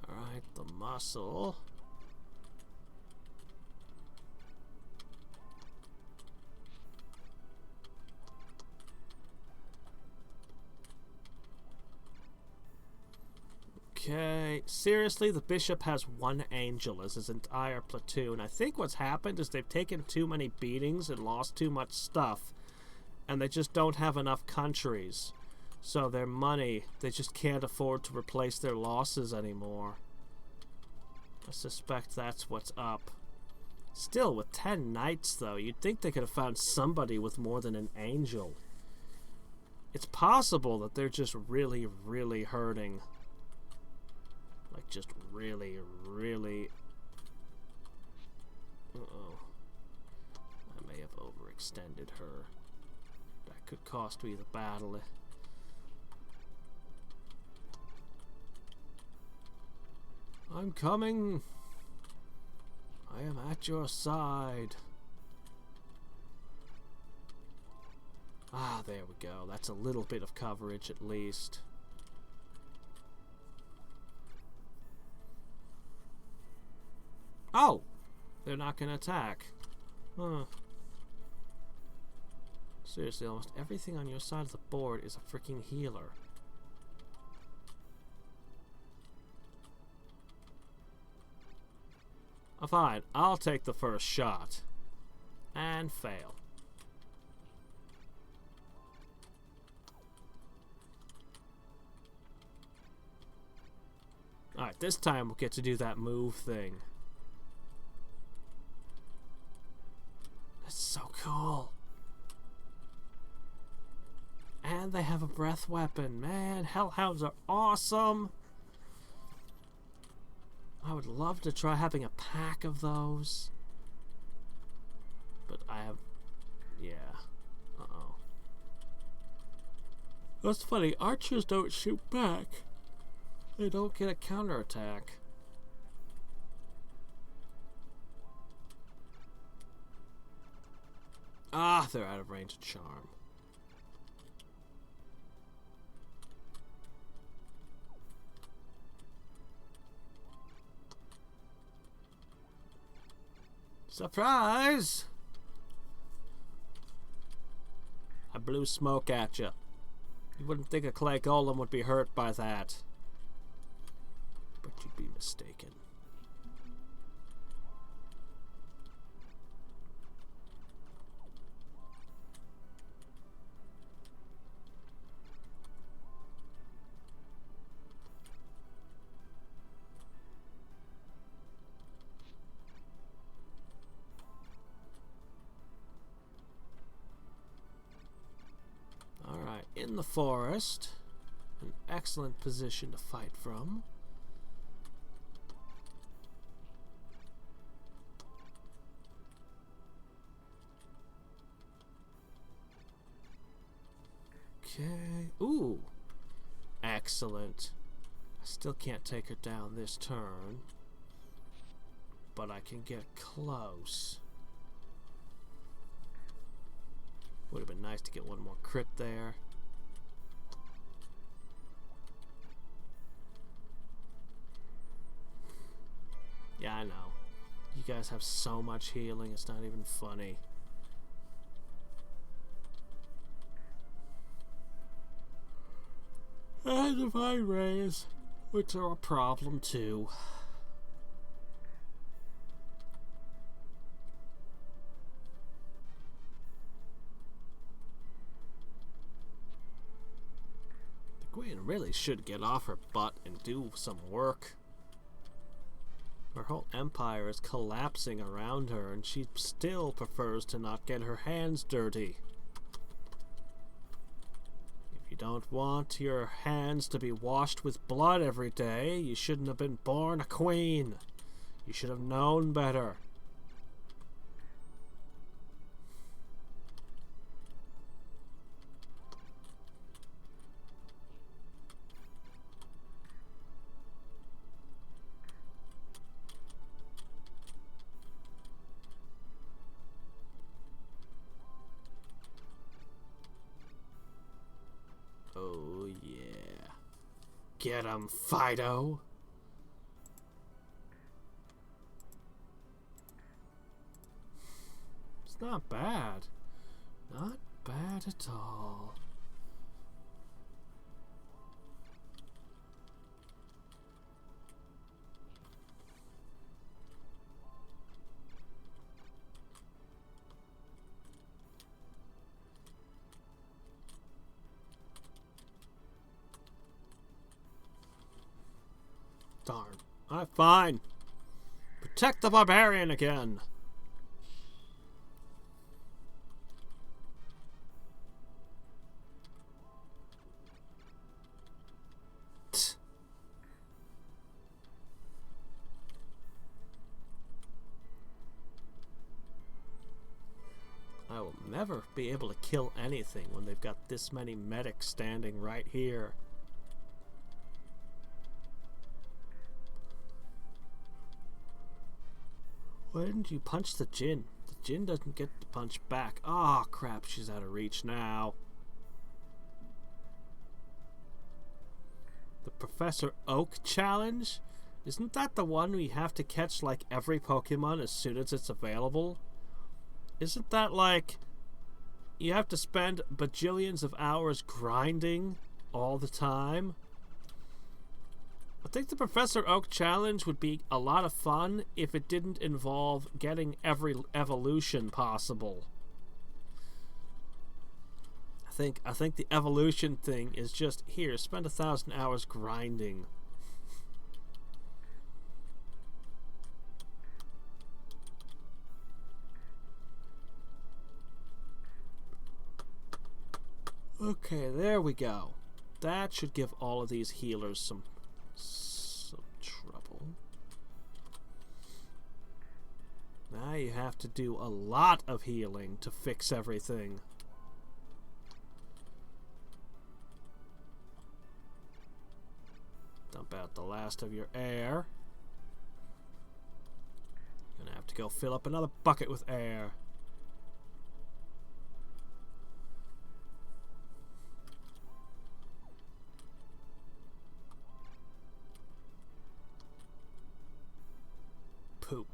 Alright, the muscle. Okay, seriously, the bishop has 1 angel as his entire platoon. I think what's happened is they've taken too many beatings and lost too much stuff, and they just don't have enough countries. So their money, they just can't afford to replace their losses anymore. I suspect that's what's up. Still, with 10 knights, though, you'd think they could have found somebody with more than an angel. It's possible that they're just really, really hurting. Like, just really, really... Uh-oh. I may have overextended her. That could cost me the battle. I'm coming. I am at your side. Ah, there we go. That's a little bit of coverage at least. Oh! They're not going to attack. Huh. Seriously, almost everything on your side of the board is a freaking healer. Oh, fine, I'll take the first shot. And fail. Alright, this time we'll get to do that move thing. That's so cool. And they have a breath weapon. Man, hellhounds are awesome. I would love to try having a pack of those. But I have... yeah. Uh-oh. That's funny. Archers don't shoot back. They don't get a counterattack. Ah, they're out of range of charm. Surprise! I blew smoke at you. You wouldn't think a clay golem would be hurt by that. But you'd be mistaken. In the forest, an excellent position to fight from. Okay. Ooh. Excellent. I still can't take her down this turn, but I can get close. Would have been nice to get one more crit there. Yeah, I know. You guys have so much healing, it's not even funny. And divine rays, which are a problem too. The queen really should get off her butt and do some work. Her whole empire is collapsing around her, and she still prefers to not get her hands dirty. If you don't want your hands to be washed with blood every day, you shouldn't have been born a queen. You should have known better. Oh, yeah. Get 'em, Fido. It's not bad. Not bad at all. Darn. Alright, fine. Protect the barbarian again. Tch. I will never be able to kill anything when they've got this many medics standing right here. Why didn't you punch the Djinn? The Djinn doesn't get to punch back. Ah, oh, crap, she's out of reach now. The Professor Oak challenge? Isn't that the one we have to catch like every Pokemon as soon as it's available? Isn't that like you have to spend bajillions of hours grinding all the time? I think the Professor Oak challenge would be a lot of fun if it didn't involve getting every evolution possible. I think the evolution thing is just here, spend 1,000 hours grinding. Okay, there we go. That should give all of these healers some trouble. Now you have to do a lot of healing to fix everything. Dump out the last of your air. Gonna have to go fill up another bucket with air. Poop.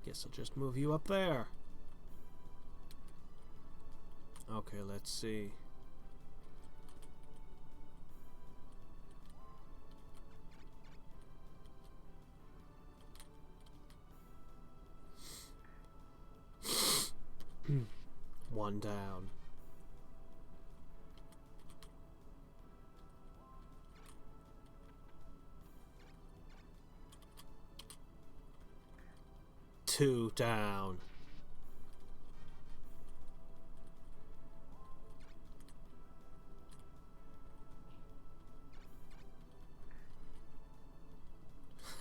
I guess I'll just move you up there. Okay, let's see. One down. Two down.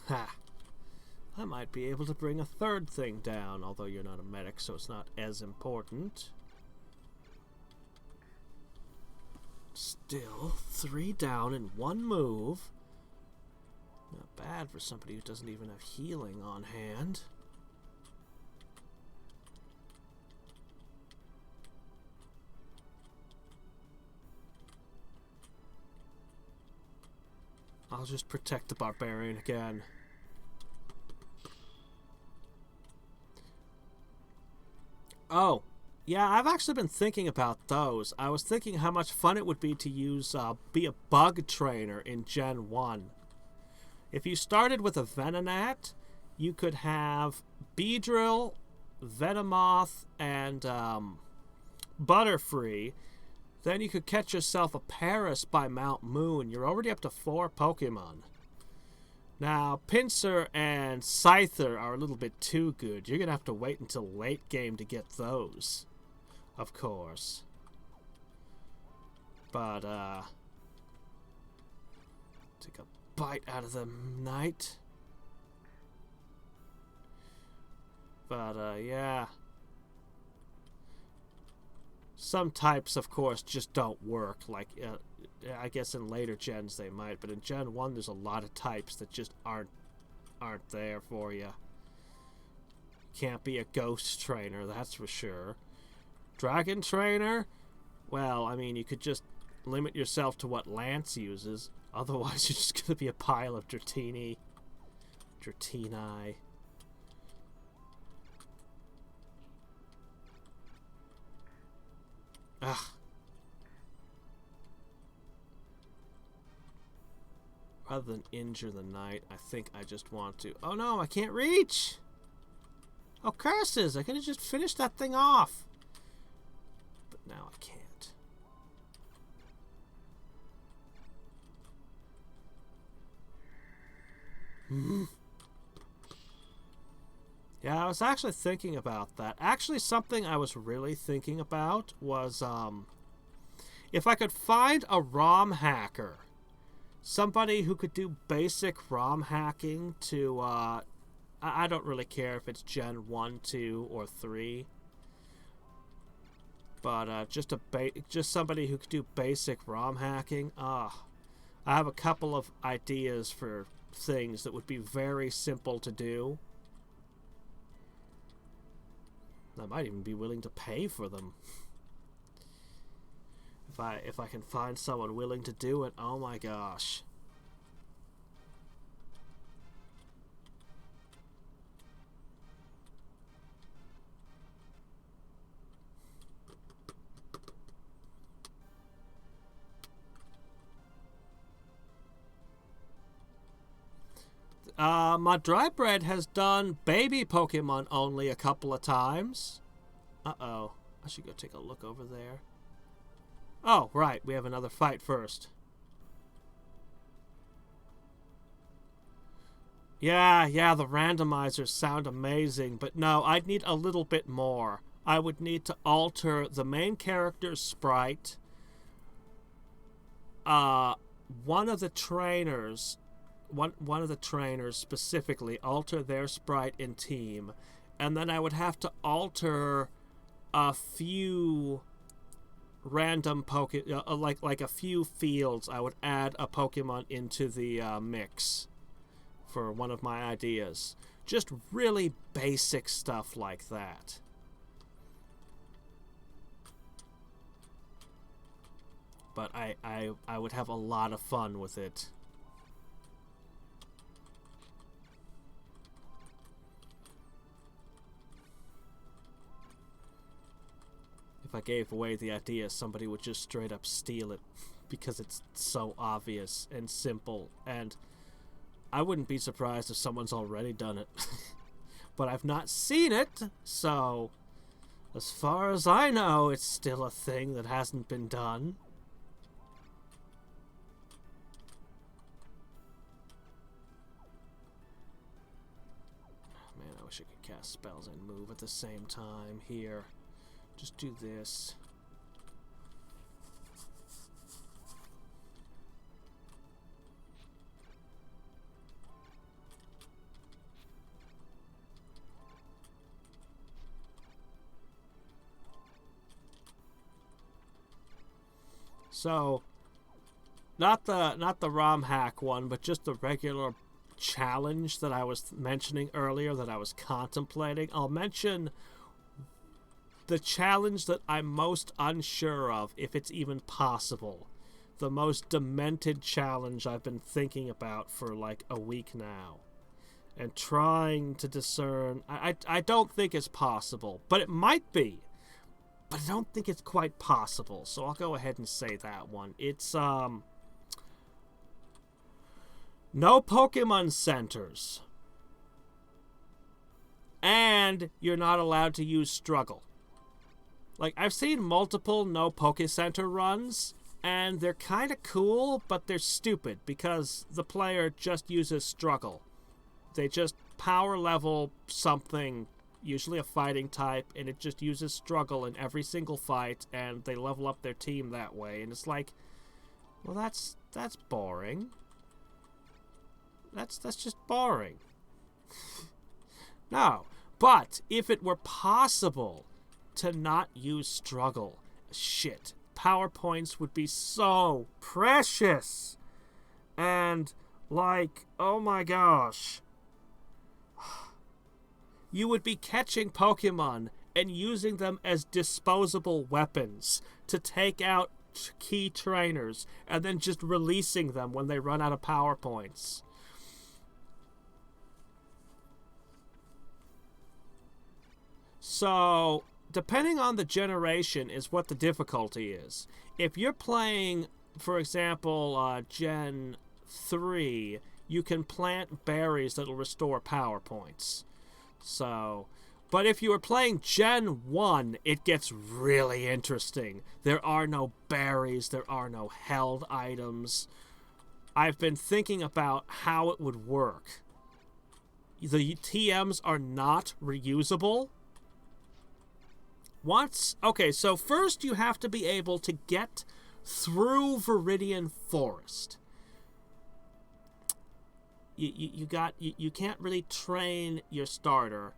Ha! I might be able to bring a third thing down, although you're not a medic, so it's not as important. Still 3 down in 1 move. Not bad for somebody who doesn't even have healing on hand. I'll just protect the barbarian again. Oh, yeah, I've actually been thinking about those. I was thinking how much fun it would be to use, be a bug trainer in Gen 1. If you started with a Venonat, you could have Beedrill, Venomoth, and Butterfree. Then you could catch yourself a Paris by Mount Moon. You're already up to 4 Pokemon. Now, Pinsir and Scyther are a little bit too good. You're going to have to wait until late game to get those. Of course. But, take a bite out of the night. But, yeah. Some types, of course, just don't work. Like, I guess in later gens they might, but in Gen 1 there's a lot of types that just aren't there for you. Can't be a ghost trainer, that's for sure. Dragon trainer? Well, I mean, you could just limit yourself to what Lance uses. Otherwise, you're just going to be a pile of Dratini. Ugh. Rather than injure the knight, I think I just want to... Oh no, I can't reach! Oh, curses! I could have just finished that thing off. But now I can't. Yeah, I was actually thinking about that. Actually, something I was really thinking about was, if I could find a ROM hacker, somebody who could do basic ROM hacking to, I don't really care if it's Gen 1, 2, or 3, but just somebody who could do basic ROM hacking. I have a couple of ideas for things that would be very simple to do. I might even be willing to pay for them. If I can find someone willing to do it, oh my gosh. My dry bread has done baby Pokemon only a couple of times. Uh-oh. I should go take a look over there. Oh, right. We have another fight first. Yeah, the randomizers sound amazing, but no, I'd need a little bit more. I would need to alter the main character's sprite. One of the trainers specifically, alter their sprite in team, and then I would have to alter a few random like a few fields. I would add a Pokemon into the mix for one of my ideas. Just really basic stuff like that. But I would have a lot of fun with it. If I gave away the idea, somebody would just straight up steal it because it's so obvious and simple, and I wouldn't be surprised if someone's already done it. But I've not seen it, so as far as I know, it's still a thing that hasn't been done. Man, I wish I could cast spells and move at the same time here. Just do this. So, not the ROM hack one, but just the regular challenge that I was mentioning earlier that I was contemplating. I'll mention the challenge that I'm most unsure of, if it's even possible. The most demented challenge I've been thinking about for like a week now. And trying to discern... I don't think it's possible, but it might be. But I don't think it's quite possible, so I'll go ahead and say that one. It's, no Pokemon centers. And you're not allowed to use struggle. Like, I've seen multiple no Poke Center runs, and they're kind of cool, but they're stupid, because the player just uses struggle. They just power level something, usually a fighting type, and it just uses struggle in every single fight, and they level up their team that way. And it's like, well, that's boring. That's just boring. No, but if it were possible to not use struggle, shit, PowerPoints would be so precious. And like, oh my gosh. You would be catching Pokemon and using them as disposable weapons to take out key trainers and then just releasing them when they run out of PowerPoints. So, depending on the generation is what the difficulty is. If you're playing, for example, Gen 3, you can plant berries that'll restore PowerPoints. So, but if you were playing Gen 1, it gets really interesting. There are no berries, there are no held items. I've been thinking about how it would work. The TMs are not reusable. Okay, so first you have to be able to get through Viridian Forest. You can't really train your starter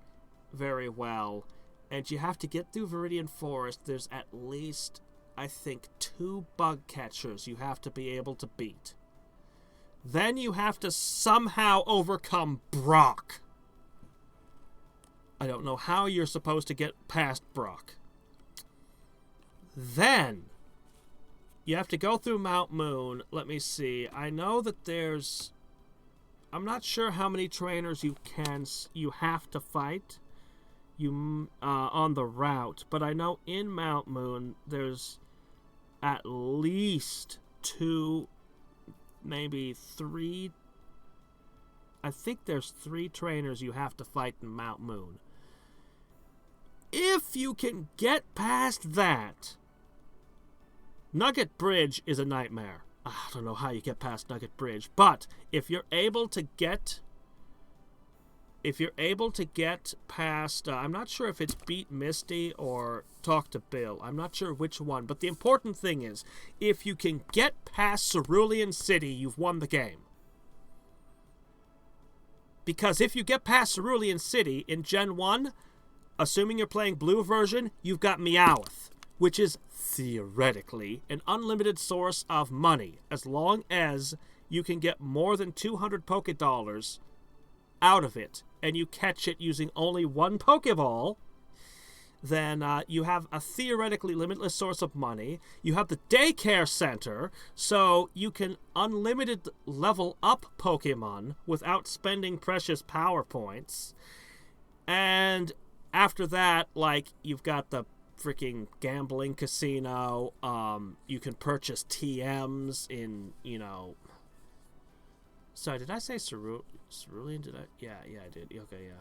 very well, and you have to get through Viridian Forest. There's at least, I think, 2 bug catchers you have to be able to beat. Then you have to somehow overcome Brock. I don't know how you're supposed to get past Brock. Then you have to go through Mount Moon. Let me see. I know that there's... I'm not sure how many trainers you have to fight on the route, but I know in Mount Moon there's at least 2, maybe 3. I think there's 3 trainers you have to fight in Mount Moon. If you can get past that, Nugget Bridge is a nightmare. I don't know how you get past Nugget Bridge, but if you're able to get past, I'm not sure if it's beat Misty or talk to Bill. I'm not sure which one, but the important thing is, if you can get past Cerulean City, you've won the game. Because if you get past Cerulean City in Gen 1, assuming you're playing blue version, you've got Meowth, which is theoretically an unlimited source of money, as long as you can get more than 200 Pokédollars out of it, and you catch it using only 1 Pokéball, then you have a theoretically limitless source of money. You have the daycare center, so you can unlimited level up Pokemon without spending precious power points. And after that, like, you've got the freaking gambling casino. You can purchase TMs in, Sorry, did I say Cerulean? Did I? Yeah, I did. Okay, yeah.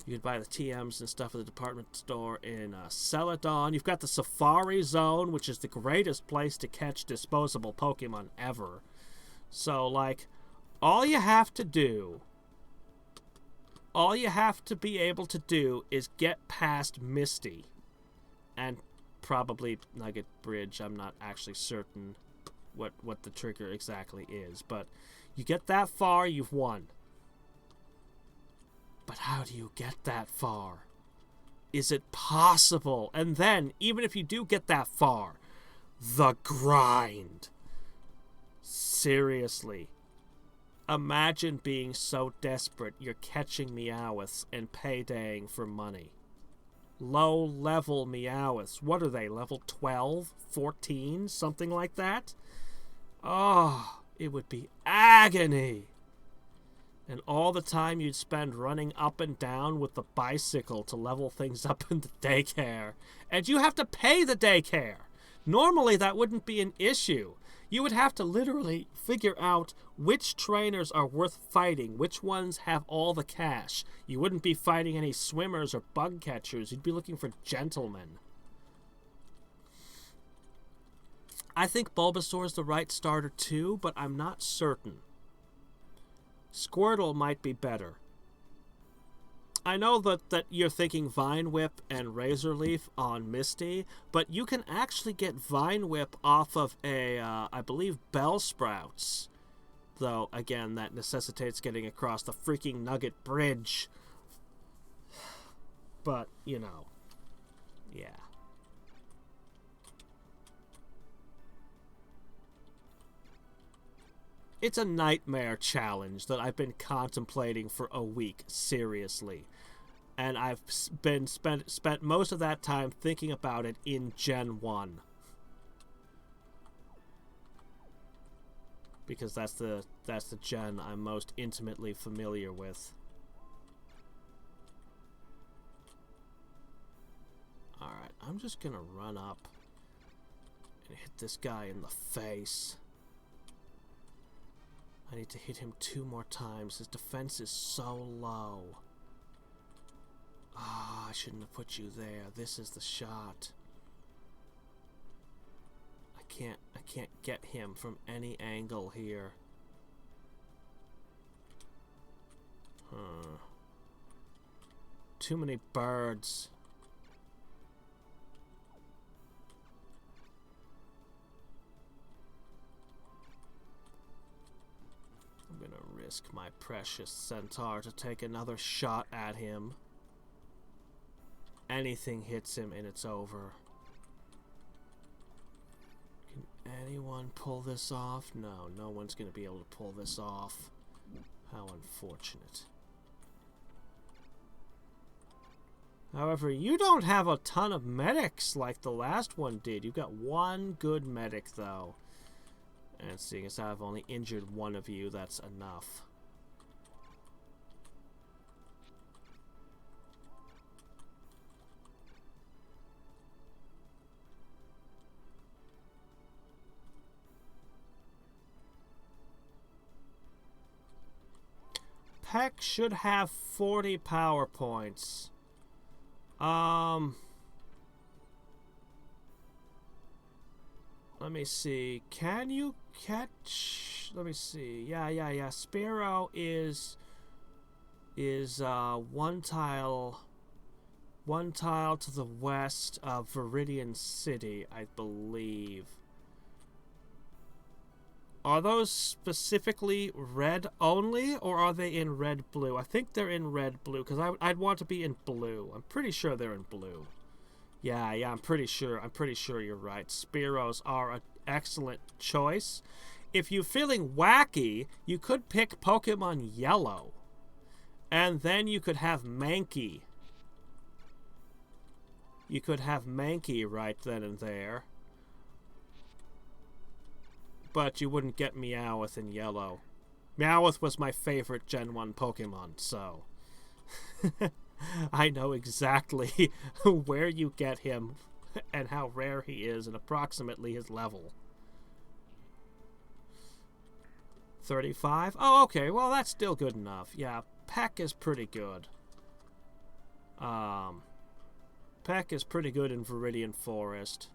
You can buy the TMs and stuff at the department store in Celadon. You've got the Safari Zone, which is the greatest place to catch disposable Pokemon ever. So, like, all you have to be able to do is get past Misty. And probably Nugget Bridge. I'm not actually certain what the trigger exactly is. But you get that far, you've won. But how do you get that far? Is it possible? And then, even if you do get that far, the grind. Seriously. Imagine being so desperate you're catching Meowths and paydaying for money. Low-level Meowths. What are they, level 12? 14? Something like that? Oh, it would be agony. And all the time you'd spend running up and down with the bicycle to level things up in the daycare. And you have to pay the daycare. Normally that wouldn't be an issue. You would have to literally figure out which trainers are worth fighting, which ones have all the cash. You wouldn't be fighting any swimmers or bug catchers. You'd be looking for gentlemen. I think Bulbasaur's the right starter too, but I'm not certain. Squirtle might be better. I know that you're thinking Vine Whip and Razor Leaf on Misty, but you can actually get Vine Whip off of I believe, Bellsprouts. Though, again, that necessitates getting across the freaking Nugget Bridge. But, you know, yeah. It's a nightmare challenge that I've been contemplating for a week, seriously. And I've spent most of that time thinking about it in Gen 1. Because that's the gen I'm most intimately familiar with. Alright, I'm just gonna run up and hit this guy in the face. I need to hit him 2 more times. His defense is so low. Ah, oh, I shouldn't have put you there. This is the shot. I can't get him from any angle here. Too many birds. I'm gonna risk my precious centaur to take another shot at him. Anything hits him and it's over. Can anyone pull this off? No, no one's going to be able to pull this off. How unfortunate. However, you don't have a ton of medics like the last one did. You've got 1 good medic, though. And seeing as I've only injured 1 of you, that's enough. Peck should have 40 power points. Let me see. Can you catch? Let me see. Yeah. Spearow is 1 tile to the west of Viridian City, I believe. Are those specifically red only, or are they in red-blue? I think they're in red-blue, because I'd want to be in blue. I'm pretty sure they're in blue. Yeah, I'm pretty sure you're right. Spearows are an excellent choice. If you're feeling wacky, you could pick Pokemon Yellow. And then you could have Mankey. You could have Mankey right then and there. But you wouldn't get Meowth in Yellow. Meowth was my favorite Gen 1 Pokemon, so... I know exactly where you get him and how rare he is and approximately his level. 35? Oh, okay, well that's still good enough. Yeah, Peck is pretty good. Peck is pretty good in Viridian Forest.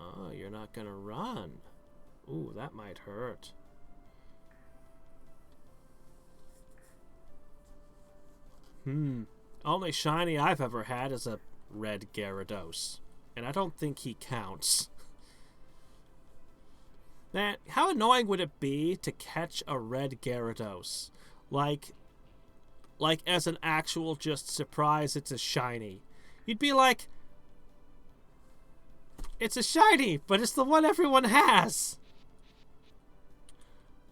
Oh, you're not gonna run. Ooh, that might hurt. Only shiny I've ever had is a red Gyarados. And I don't think he counts. Man, how annoying would it be to catch a red Gyarados? Like as an actual just surprise it's a shiny. You'd be like... It's a shiny, but it's the one everyone has.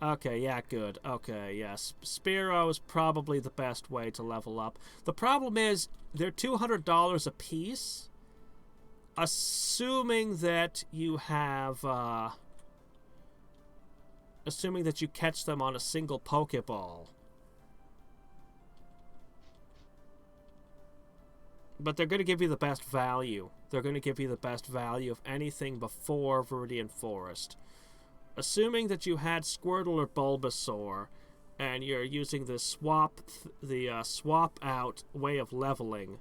Okay, yeah, good. Okay, yes. Spearow is probably the best way to level up. The problem is, they're $200 a piece. Assuming that you have, assuming that you catch them on a single Pokeball. But they're going to give you the best value. They're going to give you the best value of anything before Viridian Forest. Assuming that you had Squirtle or Bulbasaur, and you're using the swap out way of leveling.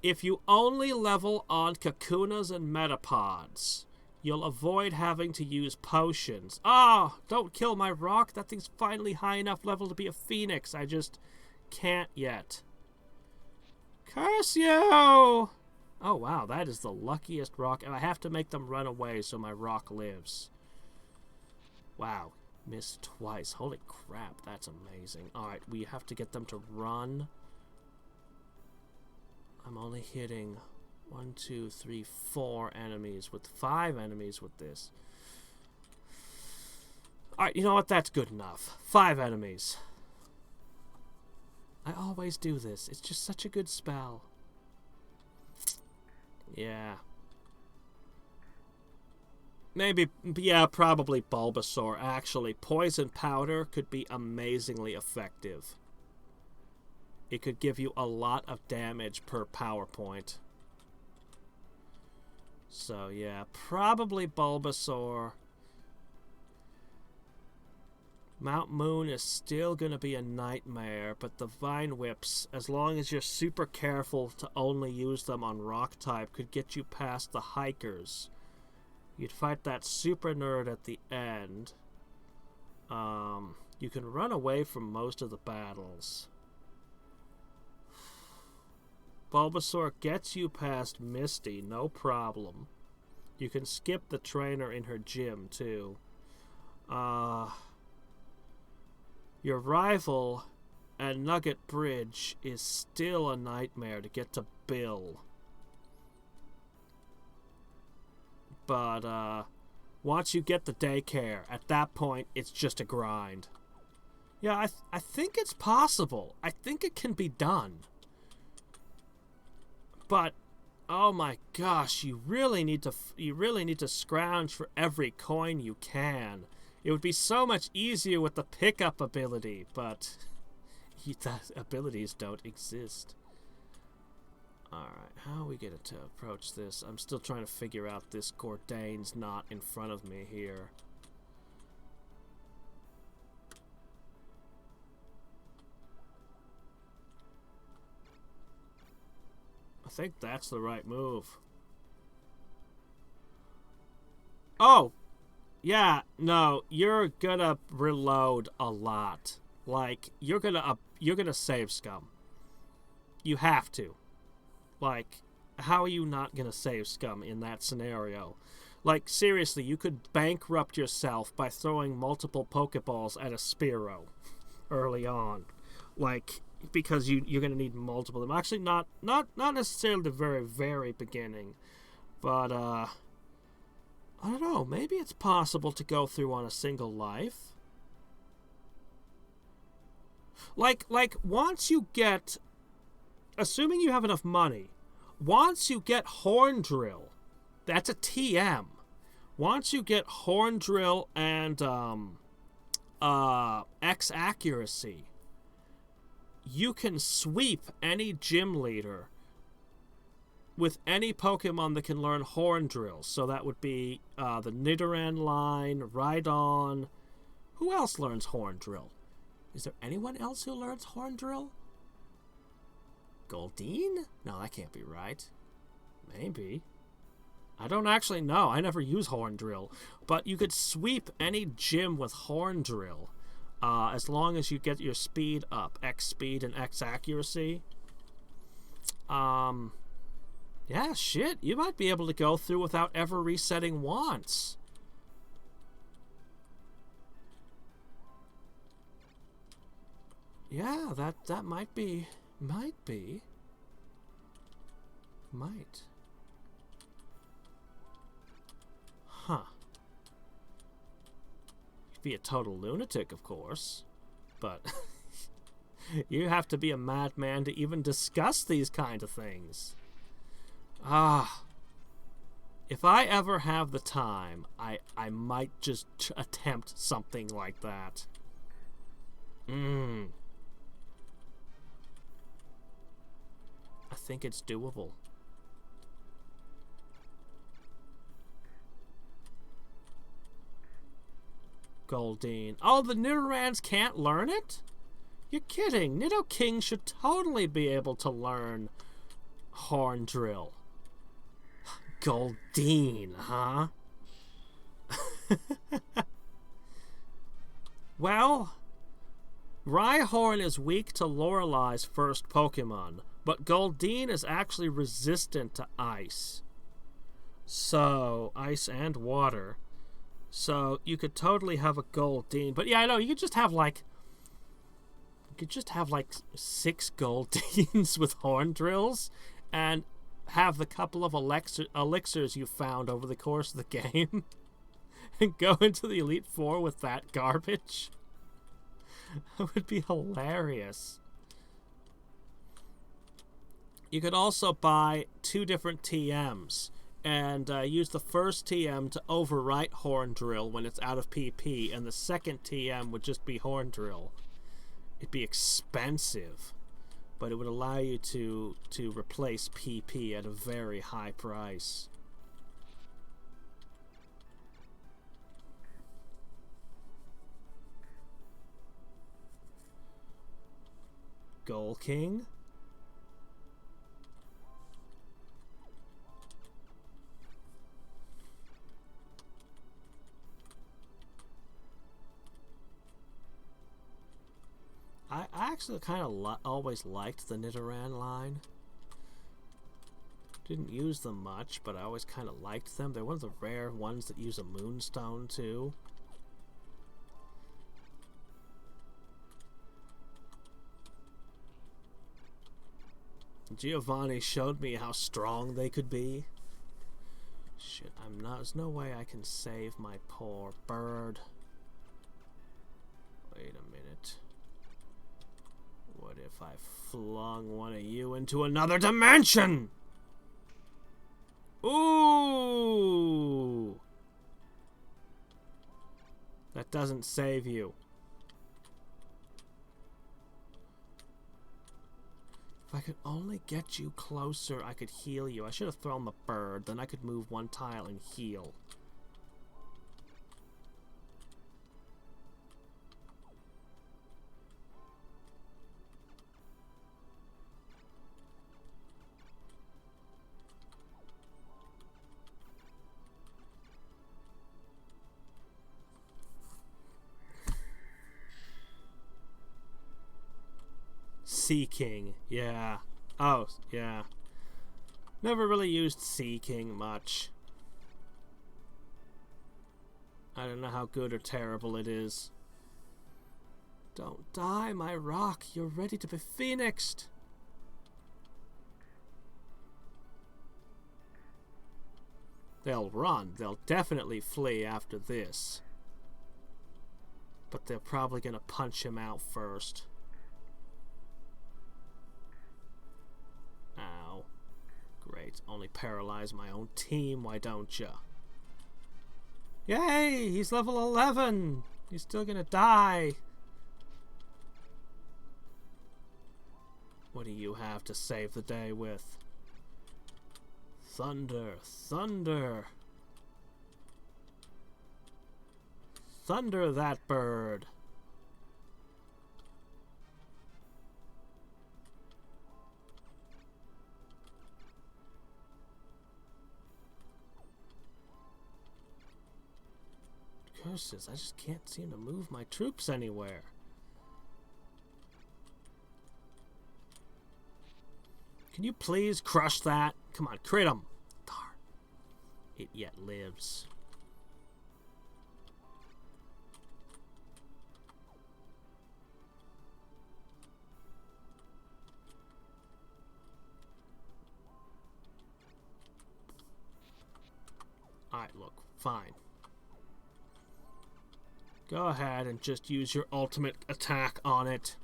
If you only level on Kakunas and Metapods, you'll avoid having to use potions. Ah, don't kill my rock. That thing's finally high enough level to be a Phoenix. I just can't yet. Curse you! Oh, wow, that is the luckiest rock. And I have to make them run away so my rock lives. Wow, missed twice. Holy crap, that's amazing. Alright, we have to get them to run. I'm only hitting 1, 2, 3, 4 enemies with 5 enemies with this. Alright, you know what? That's good enough. 5 enemies. I always do this. It's just such a good spell. Yeah. Maybe, yeah, probably Bulbasaur. Actually, Poison Powder could be amazingly effective. It could give you a lot of damage per power point. So, yeah, probably Bulbasaur. Mount Moon is still going to be a nightmare, but the Vine Whips, as long as you're super careful to only use them on Rock type, could get you past the Hikers. You'd fight that super nerd at the end. You can run away from most of the battles. Bulbasaur gets you past Misty, no problem. You can skip the trainer in her gym, too. Your rival at Nugget Bridge is still a nightmare to get to Bill. But, once you get the daycare, at that point, it's just a grind. Yeah, I think it's possible. I think it can be done. But, oh my gosh, you really need to scrounge for every coin you can. It would be so much easier with the pickup ability, but the abilities don't exist. Alright, how are we going to approach this? I'm still trying to figure out this Gordaine's not in front of me here. I think that's the right move. Oh! Yeah, no, you're gonna reload a lot. Like, you're gonna save scum. You have to. Like, how are you not gonna save scum in that scenario? Like, seriously, you could bankrupt yourself by throwing multiple Pokeballs at a Spearow early on. Like, because you're gonna need multiple of them. Actually, not necessarily the very, very beginning. But, I don't know, maybe it's possible to go through on a single life. Like, once you get, assuming you have enough money, once you get Horn Drill, that's a TM. Once you get Horn Drill and, X Accuracy, you can sweep any gym leader with any Pokemon that can learn Horn Drill. So that would be the Nidoran line, Rhydon. Who else learns Horn Drill? Is there anyone else who learns Horn Drill? Goldeen? No, that can't be right. Maybe. I don't actually know. I never use Horn Drill. But you could sweep any gym with Horn Drill as long as you get your speed up. X speed and X accuracy. Yeah, shit, you might be able to go through without ever resetting once. Yeah, that might be. Huh. You'd be a total lunatic, of course. But you have to be a madman to even discuss these kind of things. Ah. If I ever have the time, I might just attempt something like that. I think it's doable. Goldine. Oh, the Nidorans can't learn it? You're kidding. Nidoking should totally be able to learn Horn Drill. Goldine, huh? Well, Rhyhorn is weak to Lorelei's first Pokemon, but Goldine is actually resistant to ice. So, ice and water. So, you could totally have a Goldine. But yeah, I know, you could just have like 6 Goldines with Horn Drills, and have the couple of elixirs you found over the course of the game and go into the Elite Four with that garbage. That would be hilarious. You could also buy 2 different TMs and use the first TM to overwrite Horn Drill when it's out of PP, and the second TM would just be Horn Drill. It'd be expensive, but it would allow you to replace PP at a very high price. Goal King? I actually kind of always liked the Nidoran line. Didn't use them much, but I always kind of liked them. They're one of the rare ones that use a Moonstone, too. Giovanni showed me how strong they could be. Shit, there's no way I can save my poor bird. Wait a minute. What if I flung one of you into another dimension? Ooh! That doesn't save you. If I could only get you closer, I could heal you. I should have thrown the bird, then I could move 1 tile and heal. Sea King, yeah. Oh, yeah. Never really used Sea King much. I don't know how good or terrible it is. Don't die, my rock. You're ready to be phoenixed. They'll run. They'll definitely flee after this. But they're probably gonna punch him out first. Ow. Great. Only paralyze my own team, why don't ya? Yay! He's level 11! He's still gonna die. What do you have to save the day with? Thunder! Thunder! Thunder that bird! Curses, I just can't seem to move my troops anywhere. Can you please crush that? Come on, crit him. Darn. It yet lives. Alright, look, fine. Go ahead and just use your ultimate attack on it.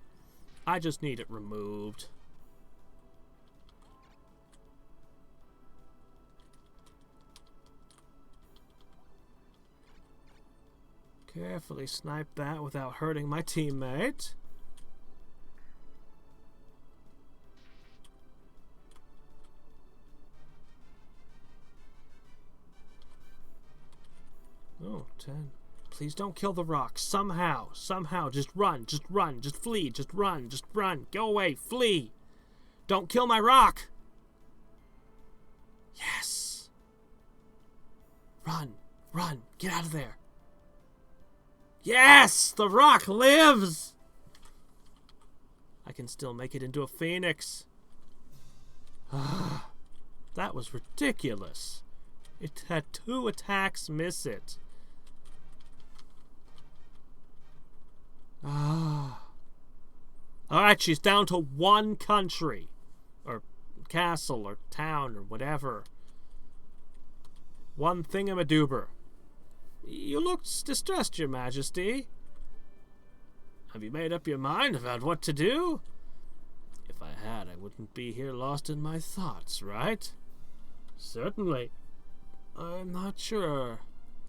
I just need it removed. Carefully snipe that without hurting my teammate. Oh, 10. Please don't kill the rock. Somehow. Just run. Just flee. Just run. Go away. Flee. Don't kill my rock. Yes. Run. Get out of there. Yes! The rock lives! I can still make it into a phoenix. That was ridiculous. It had 2 attacks miss it. Alright, she's down to 1 country. Or castle, or town, or whatever. 1 thingamadoober. You look distressed, Your Majesty. Have you made up your mind about what to do? If I had, I wouldn't be here lost in my thoughts, right? Certainly. I'm not sure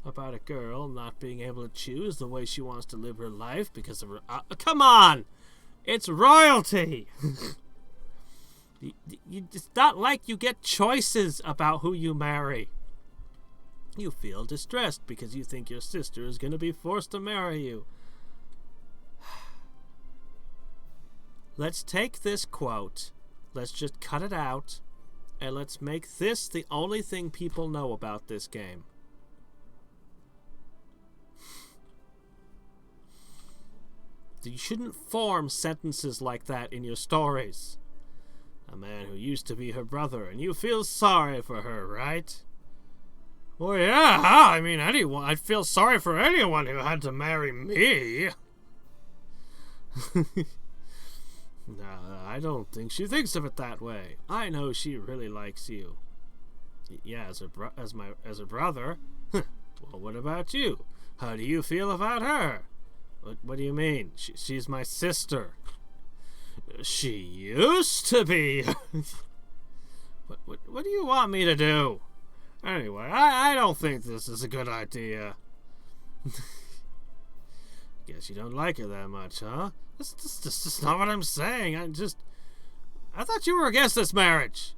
about a girl not being able to choose the way she wants to live her life because of her... come on! It's royalty! It's not like you get choices about who you marry. You feel distressed because you think your sister is going to be forced to marry you. Let's take this quote, let's just cut it out, and let's make this the only thing people know about this game. You shouldn't form sentences like that in your stories. A man who used to be her brother, and you feel sorry for her, right? Well, yeah, I mean, I'd feel sorry for anyone who had to marry me. No, I don't think she thinks of it that way. I know she really likes you. Yeah, as her brother. Well, what about you? How do you feel about her? What do you mean? She's my sister. She used to be. What do you want me to do? Anyway, I don't think this is a good idea. Guess you don't like her that much, huh? That's not what I'm saying. I thought you were against this marriage.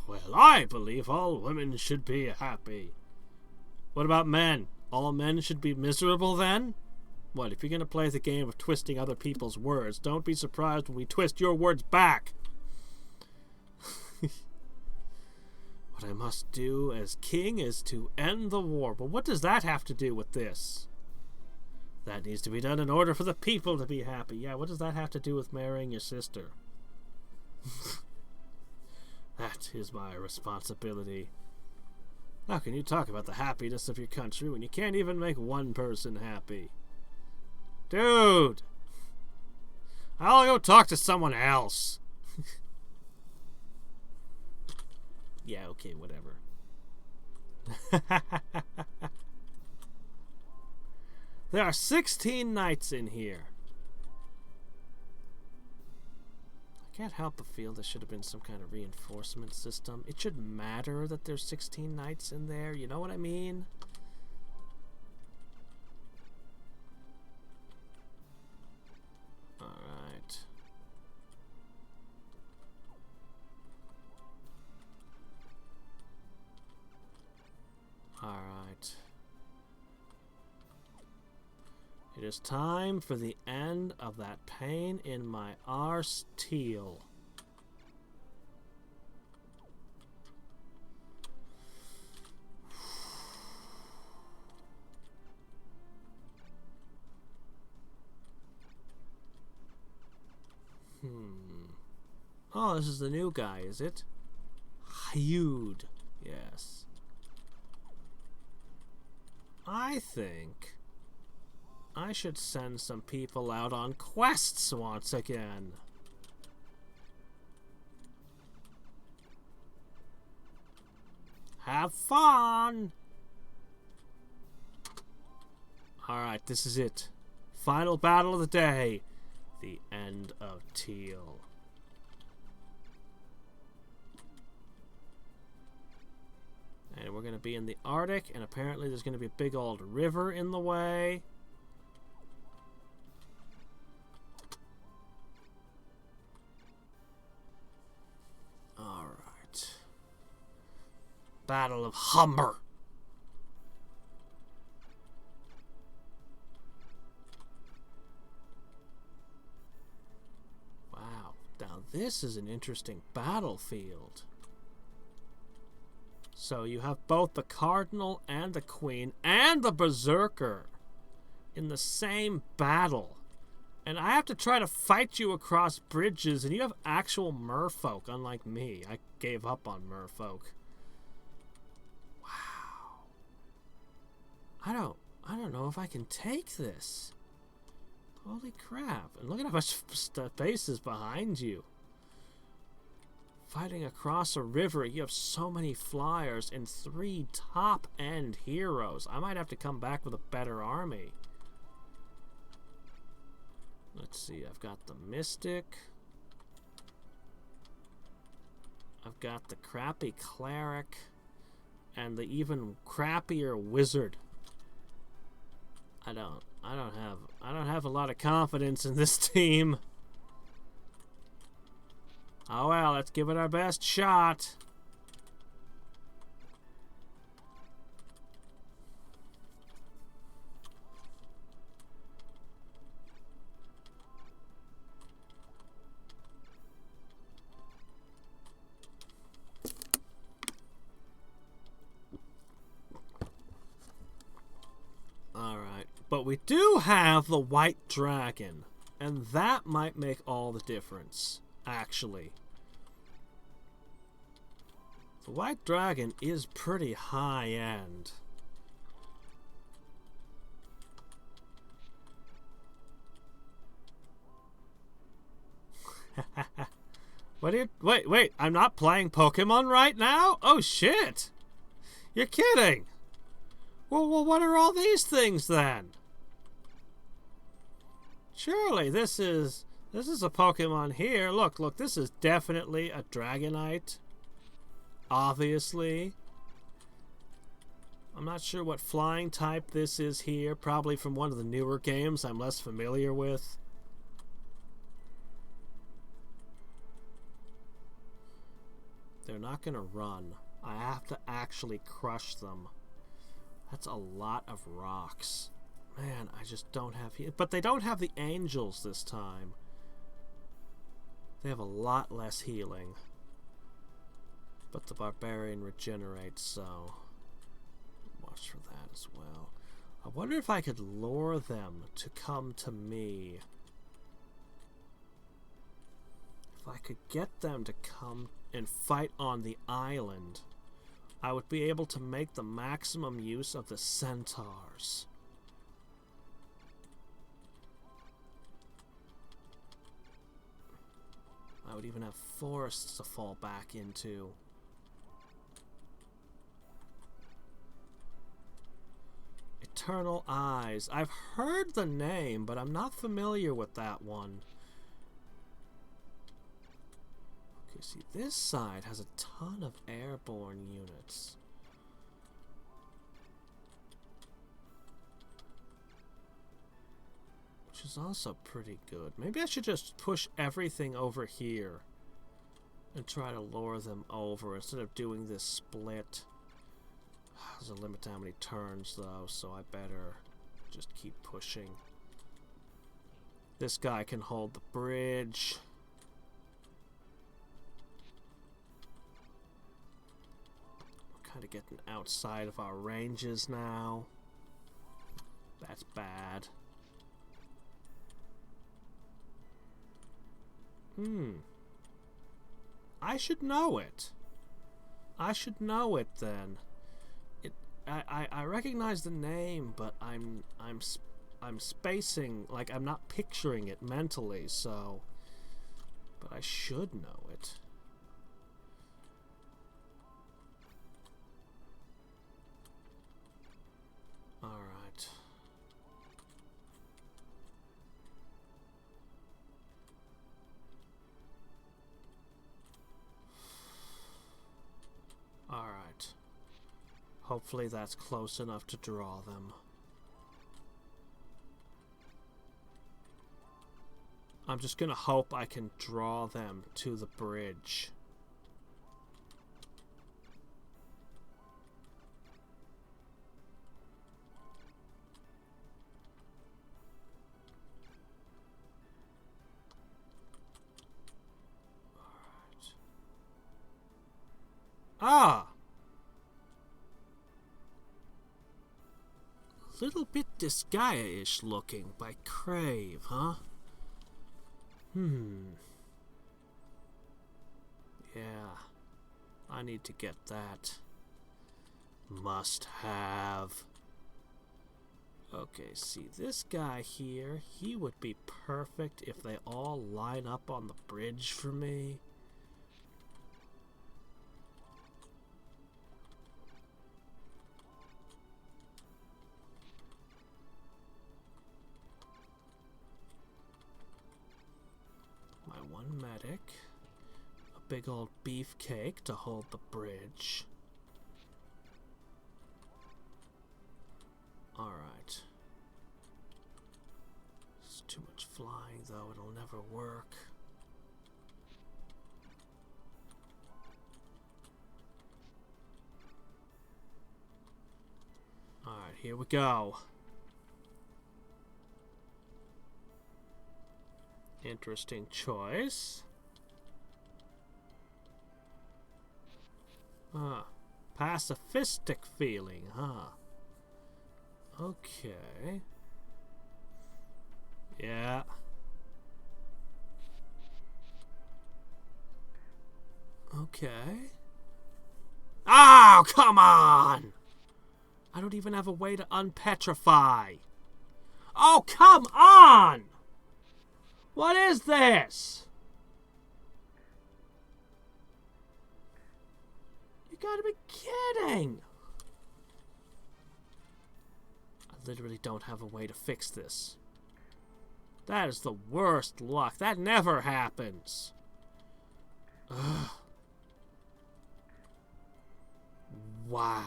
Well, I believe all women should be happy. What about men? All men should be miserable then? What, if you're going to play the game of twisting other people's words, don't be surprised when we twist your words back. What I must do as king is to end the war. But what does that have to do with this? That needs to be done in order for the people to be happy. Yeah, what does that have to do with marrying your sister? That is my responsibility. How can you talk about the happiness of your country when you can't even make one person happy? Dude! I'll go talk to someone else. Yeah, okay, whatever. There are 16 knights in here. I can't help but feel there should have been some kind of reinforcement system. It should matter that there's 16 knights in there. You know what I mean? Alright. Alright. It is time for the end of that pain in my arse, Teal. Oh, this is the new guy, is it? Hude. Yes. I think I should send some people out on quests once again. Have fun! Alright, this is it. Final battle of the day. The end of Teal. And we're going to be in the Arctic, and apparently there's going to be a big old river in the way. Alright. Battle of Humber. Wow. Now this is an interesting battlefield. So you have both the Cardinal and the Queen and the Berserker in the same battle. And I have to try to fight you across bridges, and you have actual merfolk, unlike me. I gave up on merfolk. Wow. I don't know if I can take this. Holy crap. And look at how much space is behind you. Fighting across a river, you have so many flyers and 3 top-end heroes. I might have to come back with a better army. Let's see, I've got the Mystic. I've got the crappy Cleric. And the even crappier Wizard. I don't have a lot of confidence in this team. Oh well, let's give it our best shot. Alright, but we do have the White Dragon, and that might make all the difference. Actually, the White Dragon is pretty high end. What do you... Wait, I'm not playing Pokemon right now? Oh shit! You're kidding! Well, what are all these things then? Surely this is a Pokemon here. Look, this is definitely a Dragonite. Obviously. I'm not sure what flying type this is here. Probably from one of the newer games I'm less familiar with. They're not going to run. I have to actually crush them. That's a lot of rocks. Man, I just don't have... But they don't have the angels this time. They have a lot less healing. But the barbarian regenerates, so... watch for that as well. I wonder if I could lure them to come to me. If I could get them to come and fight on the island, I would be able to make the maximum use of the centaurs. I would even have forests to fall back into. Eternal Eyes. I've heard the name, but I'm not familiar with that one. Okay, see, this side has a ton of airborne units. Which is also pretty good. Maybe I should just push everything over here and try to lure them over instead of doing this split. There's a limit to how many turns, though, so I better just keep pushing. This guy can hold the bridge. We're kind of getting outside of our ranges now. That's bad. I should know it. I should know it then. I recognize the name, but I'm spacing, like I'm not picturing it mentally, so... But I should know it. Alright. Hopefully that's close enough to draw them. I'm just gonna hope I can draw them to the bridge. Alright. Ah! A little bit Disgaea-ish looking by Crave, huh? Yeah. I need to get that. Must have. Okay, see, this guy here, he would be perfect if they all line up on the bridge for me. My one medic. A big old beefcake to hold the bridge. Alright. It's too much flying, though. It'll never work. Alright, here we go. Interesting choice. Pacifistic feeling, huh? Okay. Yeah. Okay. Oh, come on! I don't even have a way to unpetrify. Oh, come on! What is this? You gotta be kidding! I literally don't have a way to fix this. That is the worst luck. That never happens. Ugh. Wow.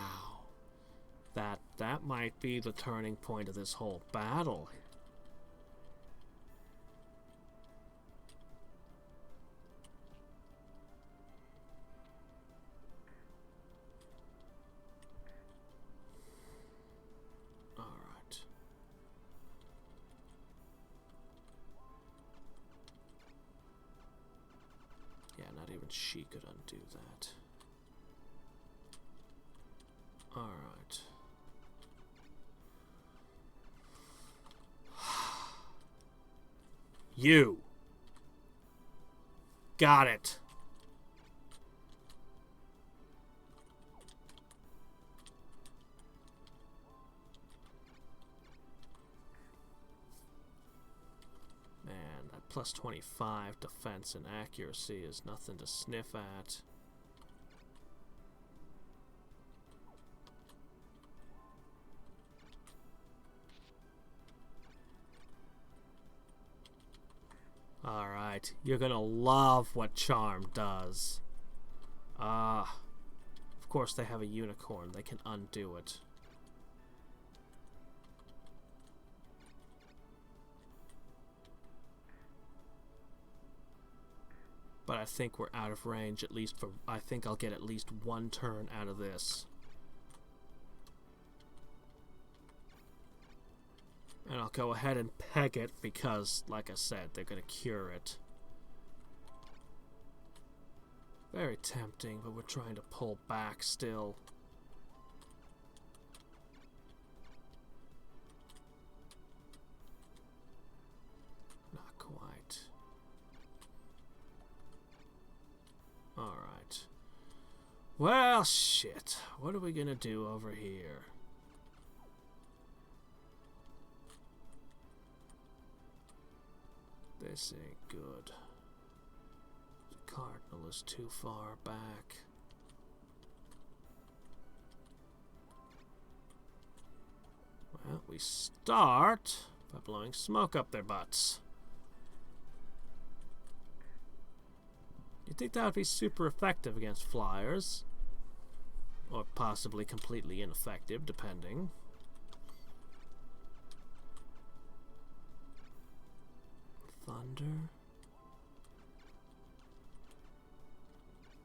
That might be the turning point of this whole battle. She could undo that. Alright. You. Got it. Plus 25 defense and accuracy is nothing to sniff at. Alright, you're gonna love what Charm does. Of course they have a unicorn. They can undo it. But I think we're out of range, at least for... I think I'll get at least one turn out of this. And I'll go ahead and peg it because, like I said, they're going to cure it. Very tempting, but we're trying to pull back still. Not quite. Alright. Well, shit. What are we gonna do over here? This ain't good. The cardinal is too far back. Well, we start by blowing smoke up their butts. You'd think that would be super effective against flyers. Or possibly completely ineffective, depending. Thunder.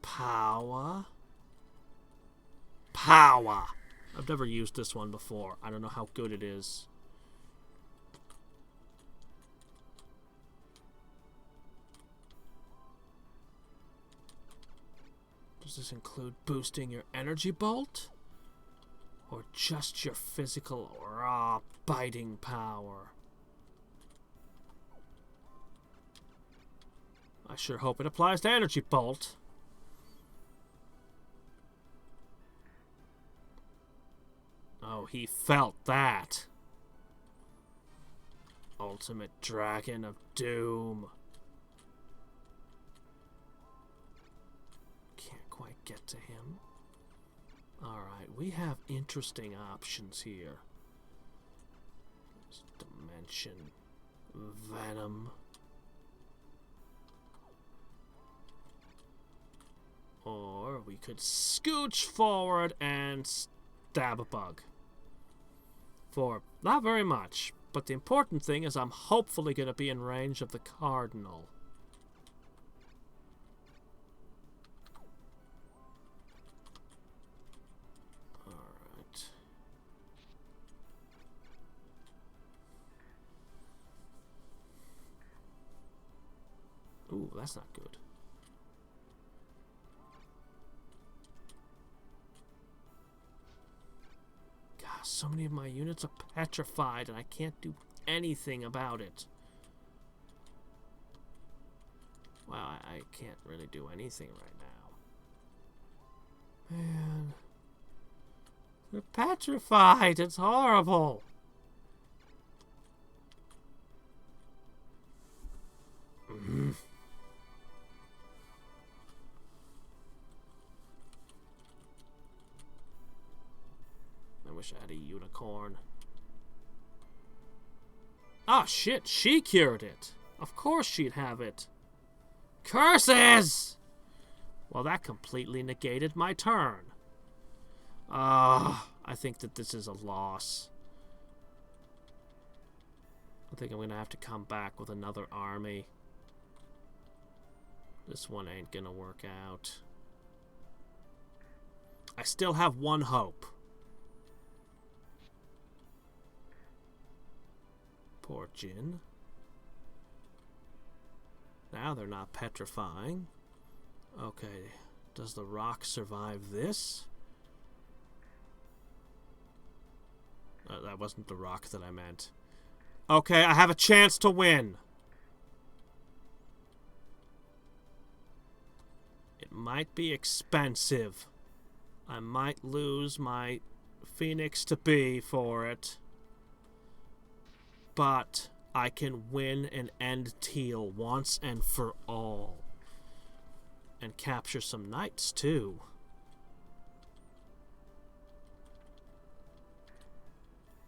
Power. Power! I've never used this one before. I don't know how good it is. Does this include boosting your energy bolt? Or just your physical raw biting power? I sure hope it applies to energy bolt. Oh, he felt that. Ultimate Dragon of Doom. Can't quite get to him. Alright, we have interesting options here. Dimension. Venom. Or we could scooch forward and stab a bug. For not very much, but the important thing is I'm hopefully going to be in range of the Cardinal. Alright. Ooh, that's not good. So many of my units are petrified and I can't do anything about it. Well, I can't really do anything right now. Man. They're petrified. It's horrible. I wish I had a unicorn. Ah, shit, she cured it. Of course she'd have it. Curses! Well, that completely negated my turn. I think that this is a loss. I think I'm going to have to come back with another army. This one ain't going to work out. I still have one hope. Poor Jin. Now they're not petrifying. Okay, does the rock survive this? That wasn't the rock that I meant. Okay, I have a chance to win. It might be expensive. I might lose my Phoenix to B for it. But I can win and end Teal once and for all. And capture some knights, too.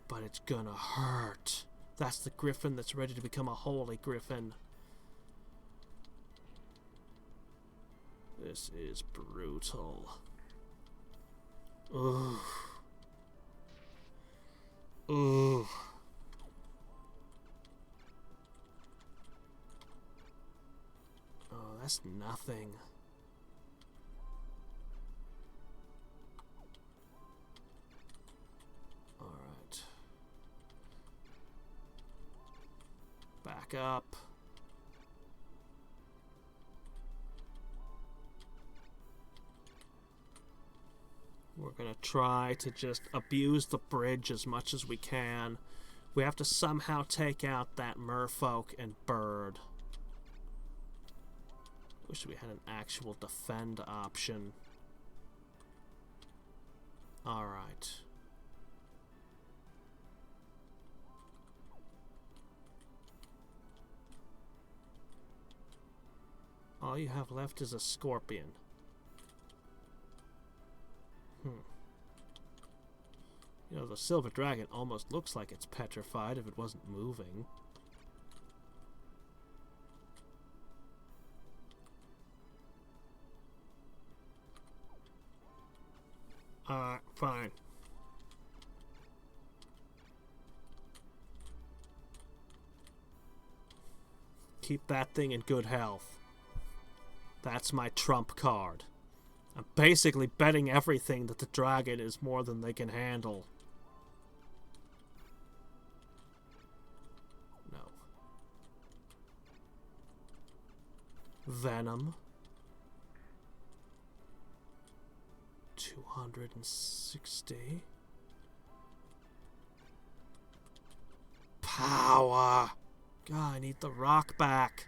But it's gonna hurt. That's the griffin that's ready to become a holy griffin. This is brutal. Ooh. Ooh. Oh, that's nothing. Alright. Back up. We're gonna try to just abuse the bridge as much as we can. We have to somehow take out that merfolk and bird. Wish we had an actual defend option. Alright. All you have left is a scorpion. You know, the silver dragon almost looks like it's petrified if it wasn't moving. Fine. Keep that thing in good health. That's my trump card. I'm basically betting everything that the dragon is more than they can handle. No. Venom. 260. Power. God, I need the rock back.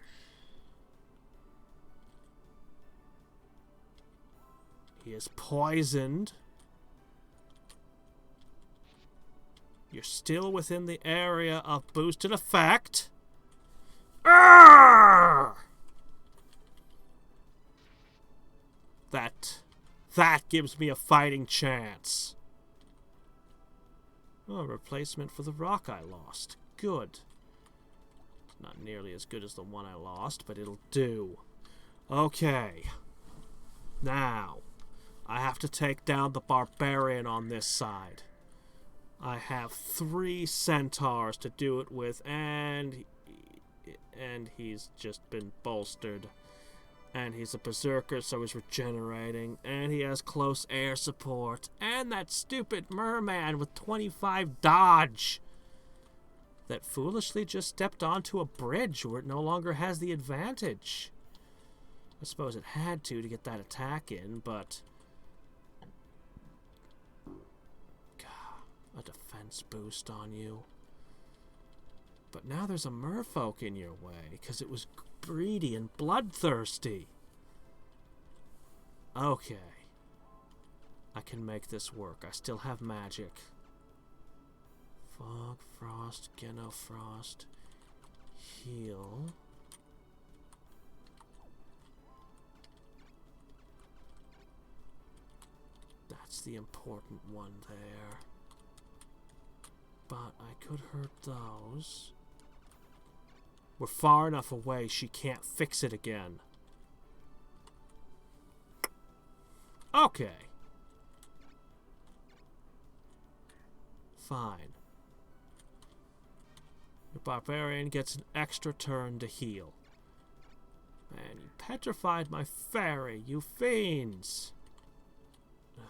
He is poisoned. You're still within the area of boosted effect. Arrgh! That gives me a fighting chance. Oh, replacement for the rock I lost. Good. Not nearly as good as the one I lost, but it'll do. Okay. Now, I have to take down the barbarian on this side. I have 3 centaurs to do it with, and he's just been bolstered. And he's a berserker, so he's regenerating. And he has close air support. And that stupid merman with 25 dodge that foolishly just stepped onto a bridge where it no longer has the advantage. I suppose it had to get that attack in, but... God, a defense boost on you. But now there's a merfolk in your way, because it was greedy and bloodthirsty. Okay. I can make this work. I still have magic. Fog, frost, Genofrost, heal. That's the important one there. But I could hurt those. We're far enough away she can't fix it again. Okay. Fine. The barbarian gets an extra turn to heal. Man, you petrified my fairy, you fiends! Ugh.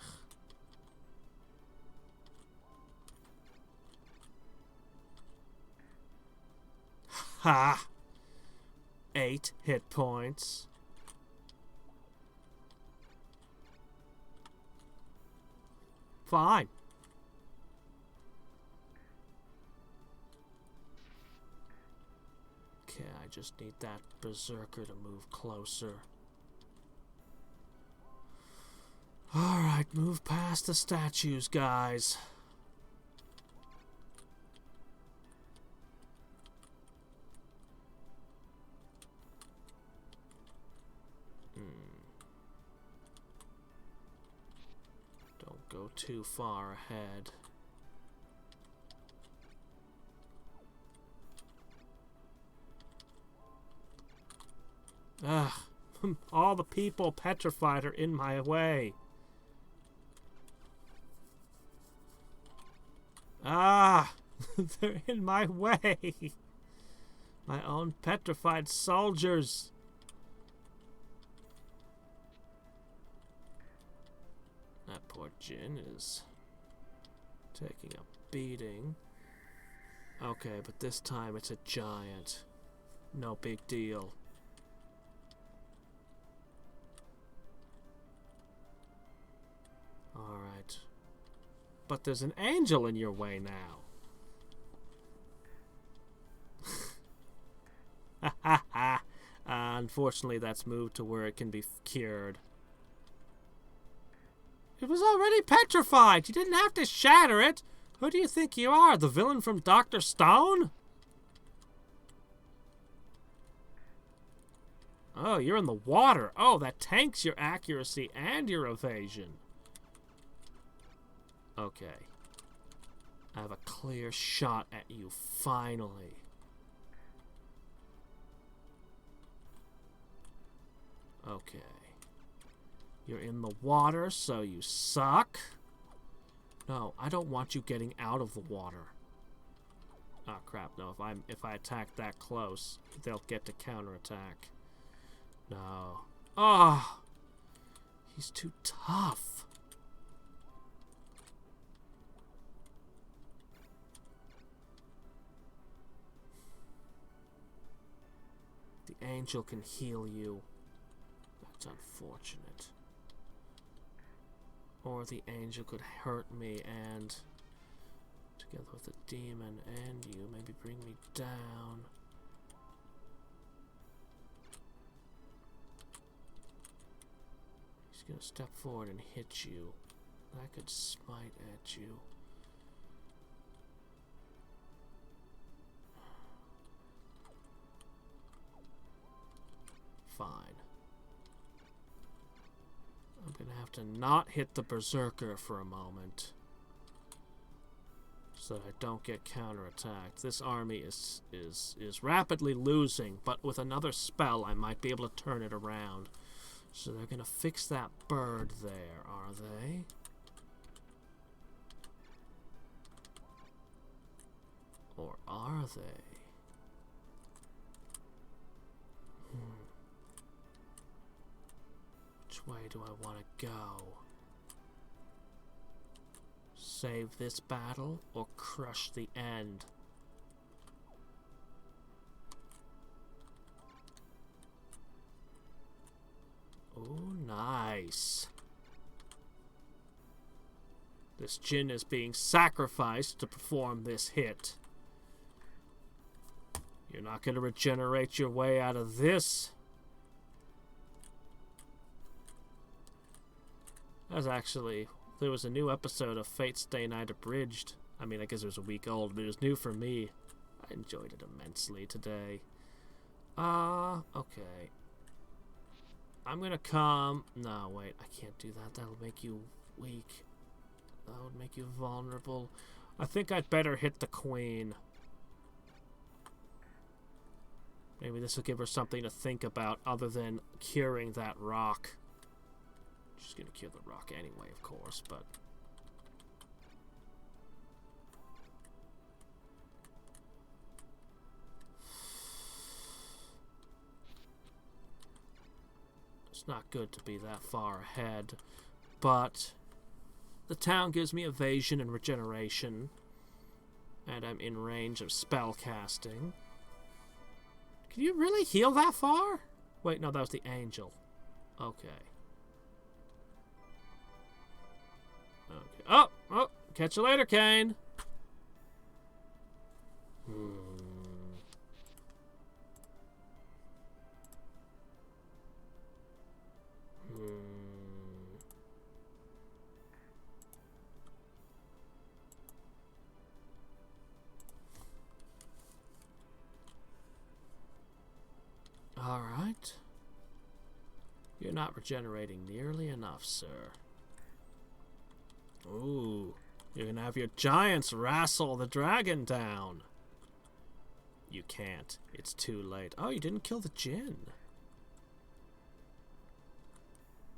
Ha! 8 hit points. Fine. Okay, I just need that berserker to move closer. Alright, move past the statues, guys. Don't go too far ahead. Ugh, all the people petrified are in my way. Ah, they're in my way. My own petrified soldiers. That poor Jin is taking a beating. Okay, but this time it's a giant. No big deal. Alright. But there's an angel in your way now. Ha ha ha. Unfortunately, that's moved to where it can be cured. It was already petrified. You didn't have to shatter it. Who do you think you are, the villain from Dr. Stone? Oh, you're in the water. Oh, that tanks your accuracy and your evasion. Okay. I have a clear shot at you, finally. Okay. You're in the water, so you suck. No, I don't want you getting out of the water. Oh crap, no, if I attack that close, they'll get to counterattack. No. Oh! He's too tough. The angel can heal you. That's unfortunate. Or the angel could hurt me and, together with the demon and you, maybe bring me down. He's gonna step forward and hit you. I could smite at you. Fine. I'm gonna have to not hit the berserker for a moment, so that I don't get counterattacked. This army is rapidly losing, but with another spell I might be able to turn it around. So they're gonna fix that bird there, are they? Or are they? Which way do I want to go? Save this battle or crush the end? Oh, nice. This Jinn is being sacrificed to perform this hit. You're not going to regenerate your way out of this. That's actually... There was a new episode of Fate Stay Night Abridged. I mean, I guess it was a week old, but it was new for me. I enjoyed it immensely today. Okay. I'm gonna come... No, wait, I can't do that. That'll make you weak. That would make you vulnerable. I think I'd better hit the queen. Maybe this will give her something to think about other than curing that rock. She's gonna cure the rock anyway, of course, but... It's not good to be that far ahead, but the town gives me evasion and regeneration, and I'm in range of spell casting. Can you really heal that far? Wait, no, that was the angel. Okay. Okay. Oh, catch you later, Kane. All right. You're not regenerating nearly enough, sir. Ooh, you're gonna have your giants wrestle the dragon down. You can't. It's too late. Oh, you didn't kill the Jinn.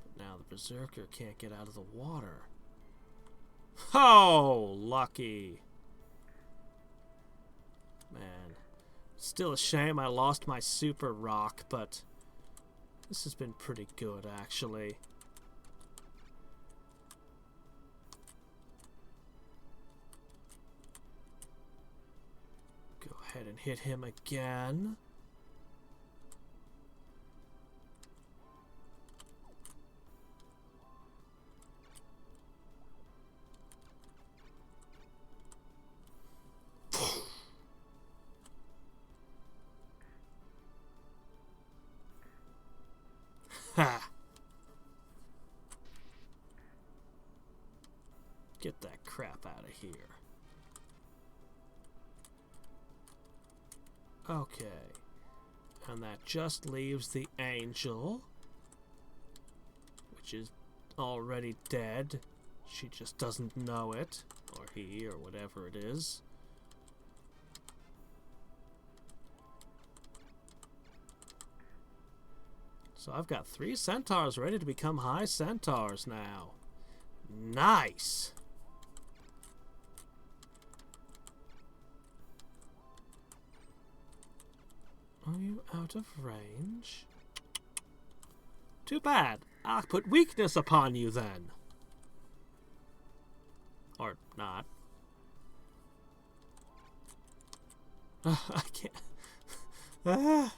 But now the berserker can't get out of the water. Oh, lucky. Man, still a shame I lost my super rock, but this has been pretty good, actually. Go ahead and hit him again. Ha! Get that crap out of here. Okay. And that just leaves the angel, which is already dead. She just doesn't know it. Or he, or whatever it is. So I've got 3 centaurs ready to become high centaurs now. Nice! Are you out of range? Too bad. I'll put weakness upon you then. Or not. I can't. Ah.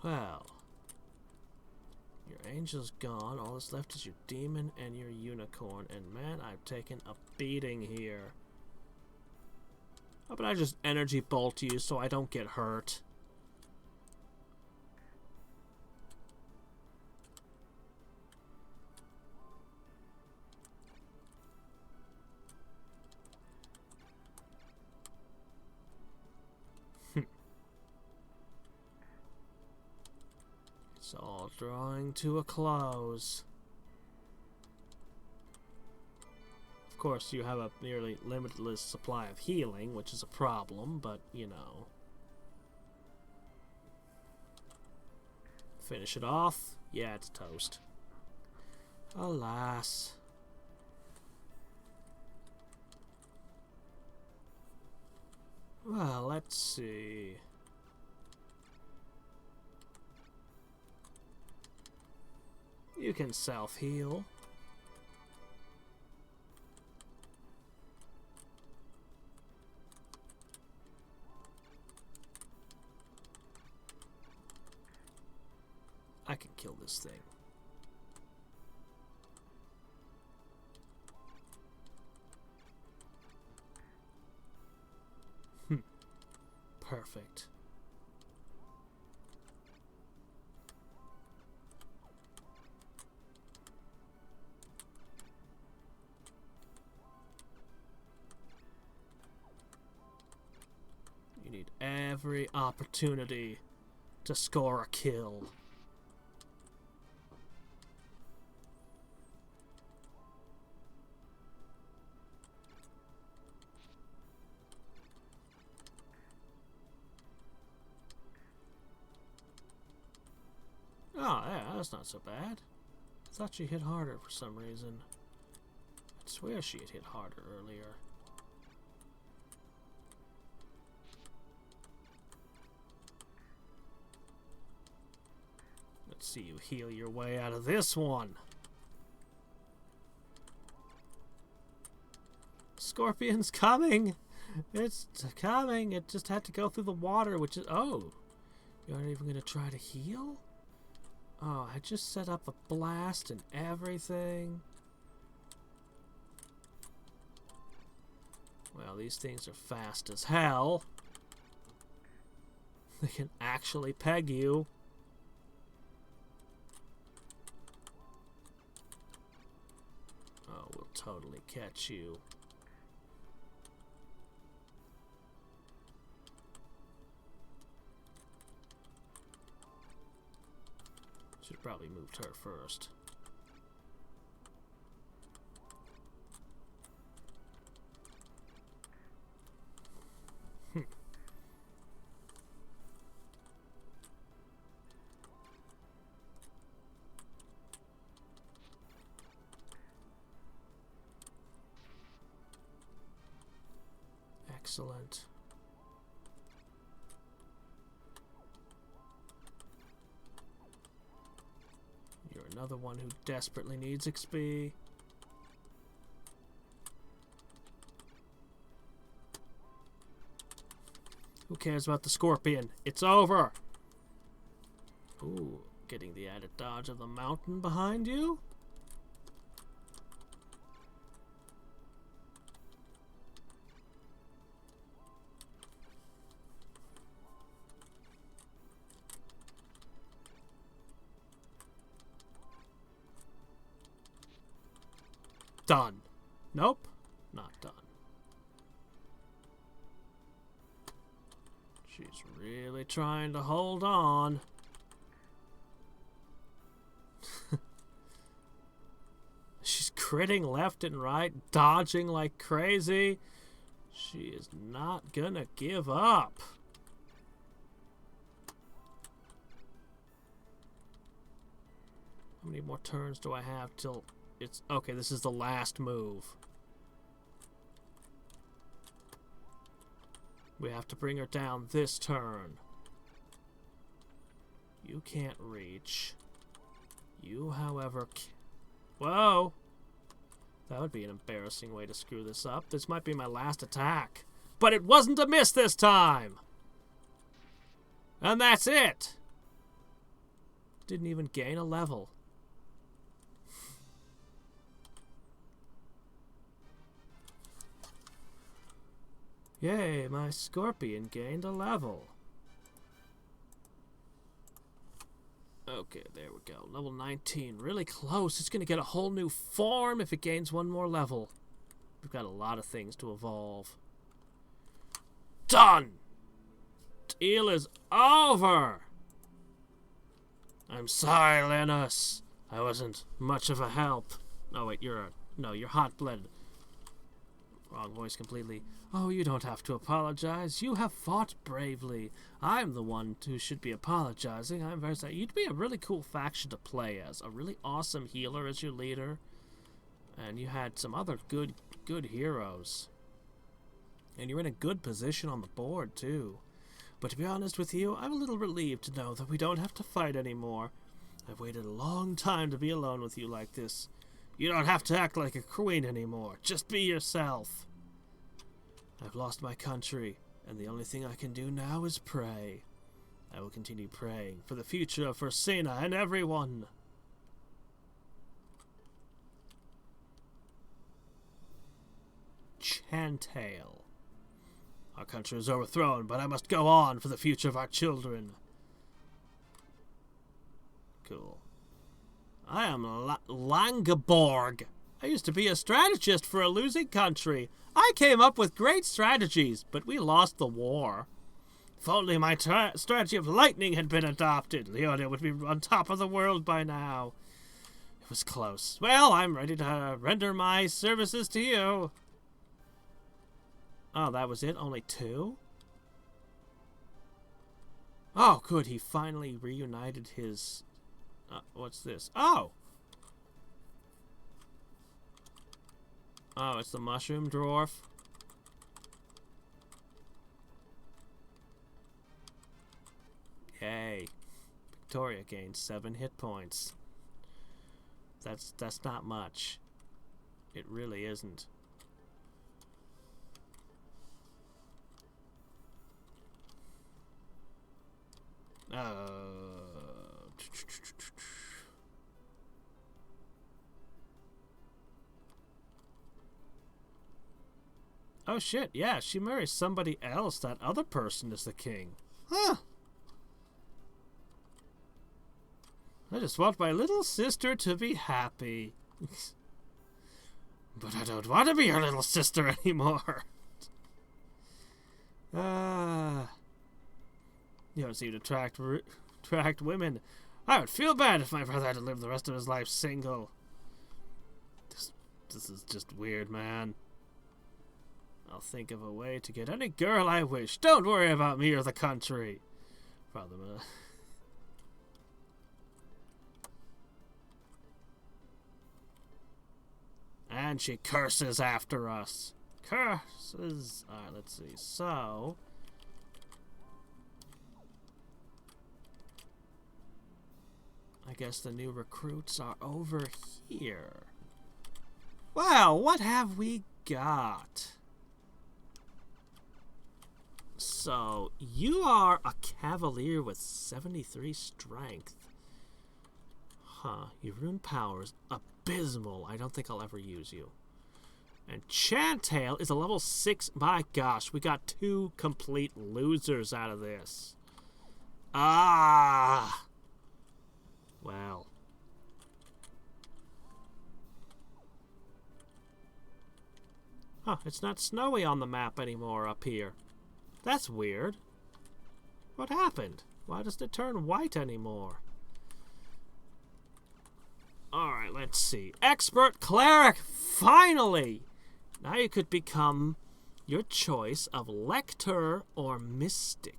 Well. Your angel's gone. All that's left is your demon and your unicorn. And man, I've taken a beating here. How about I just energy bolt you so I don't get hurt? It's all drawing to a close. Of course, you have a nearly limitless supply of healing, which is a problem, but, you know. Finish it off. Yeah, it's toast. Alas. Well, let's see. You can self-heal. I can kill this thing. Perfect. You need every opportunity to score a kill. Oh, yeah, that's not so bad. I thought she hit harder for some reason. I swear she had hit harder earlier. Let's see you heal your way out of this one. Scorpion's coming! It's coming! It just had to go through the water, which is... Oh! You aren't even going to try to heal? Oh, I just set up a blast and everything. Well, these things are fast as hell. They can actually peg you. Oh, we'll totally catch you. Should have probably moved her first. Excellent. You're another one who desperately needs XP. Who cares about the scorpion? It's over! Ooh, getting the added dodge of the mountain behind you? Done. Nope, not done. She's really trying to hold on. She's critting left and right, dodging like crazy. She is not gonna give up. How many more turns do I have till It's okay, this is the last move. We have to bring her down this turn. You can't reach. You, however, whoa! That would be an embarrassing way to screw this up. This might be my last attack. But it wasn't a miss this time! And that's it! Didn't even gain a level. Yay, my scorpion gained a level. Okay, there we go. Level 19. Really close. It's going to get a whole new form if it gains one more level. We've got a lot of things to evolve. Done! Teal is over! I'm sorry, Linus. I wasn't much of a help. Oh, wait, you're hot-blooded. Wrong voice completely. Oh, you don't have to apologize. You have fought bravely. I'm the one who should be apologizing. I'm very sorry. You'd be a really cool faction to play as. A really awesome healer as your leader. And you had some other good heroes. And you're in a good position on the board, too. But to be honest with you, I'm a little relieved to know that we don't have to fight anymore. I've waited a long time to be alone with you like this. You don't have to act like a queen anymore. Just be yourself. I've lost my country, and the only thing I can do now is pray. I will continue praying for the future of Ursina and everyone. Chantail. Our country is overthrown, but I must go on for the future of our children. Cool. I am Langeborg. I used to be a strategist for a losing country. I came up with great strategies, but we lost the war. If only my strategy of lightning had been adopted, Leona would be on top of the world by now. It was close. Well, I'm ready to render my services to you. Oh, that was it? Only 2? Oh, good. He finally reunited his... what's this? Oh! Oh, it's the mushroom dwarf. Yay. Victoria gained 7 hit points. That's not much. It really isn't. Oh shit, yeah, she marries somebody else. That other person is the king. Huh. I just want my little sister to be happy. But I don't want to be her little sister anymore. You don't seem to attract women. I would feel bad if my brother had to live the rest of his life single. This is just weird, man. I'll think of a way to get any girl I wish. Don't worry about me or the country. Problem. And she curses after us. Curses. Alright, let's see. So... I guess the new recruits are over here. Well, what have we got? So, you are a cavalier with 73 strength. Huh, your rune powers abysmal. I don't think I'll ever use you. And Chantail is a level 6. My gosh, we got 2 complete losers out of this. Ah! Well. Huh, it's not snowy on the map anymore up here. That's weird. What happened? Why doesn't it turn white anymore? Alright, let's see. Expert Cleric! Finally! Now you could become your choice of Lector or Mystic.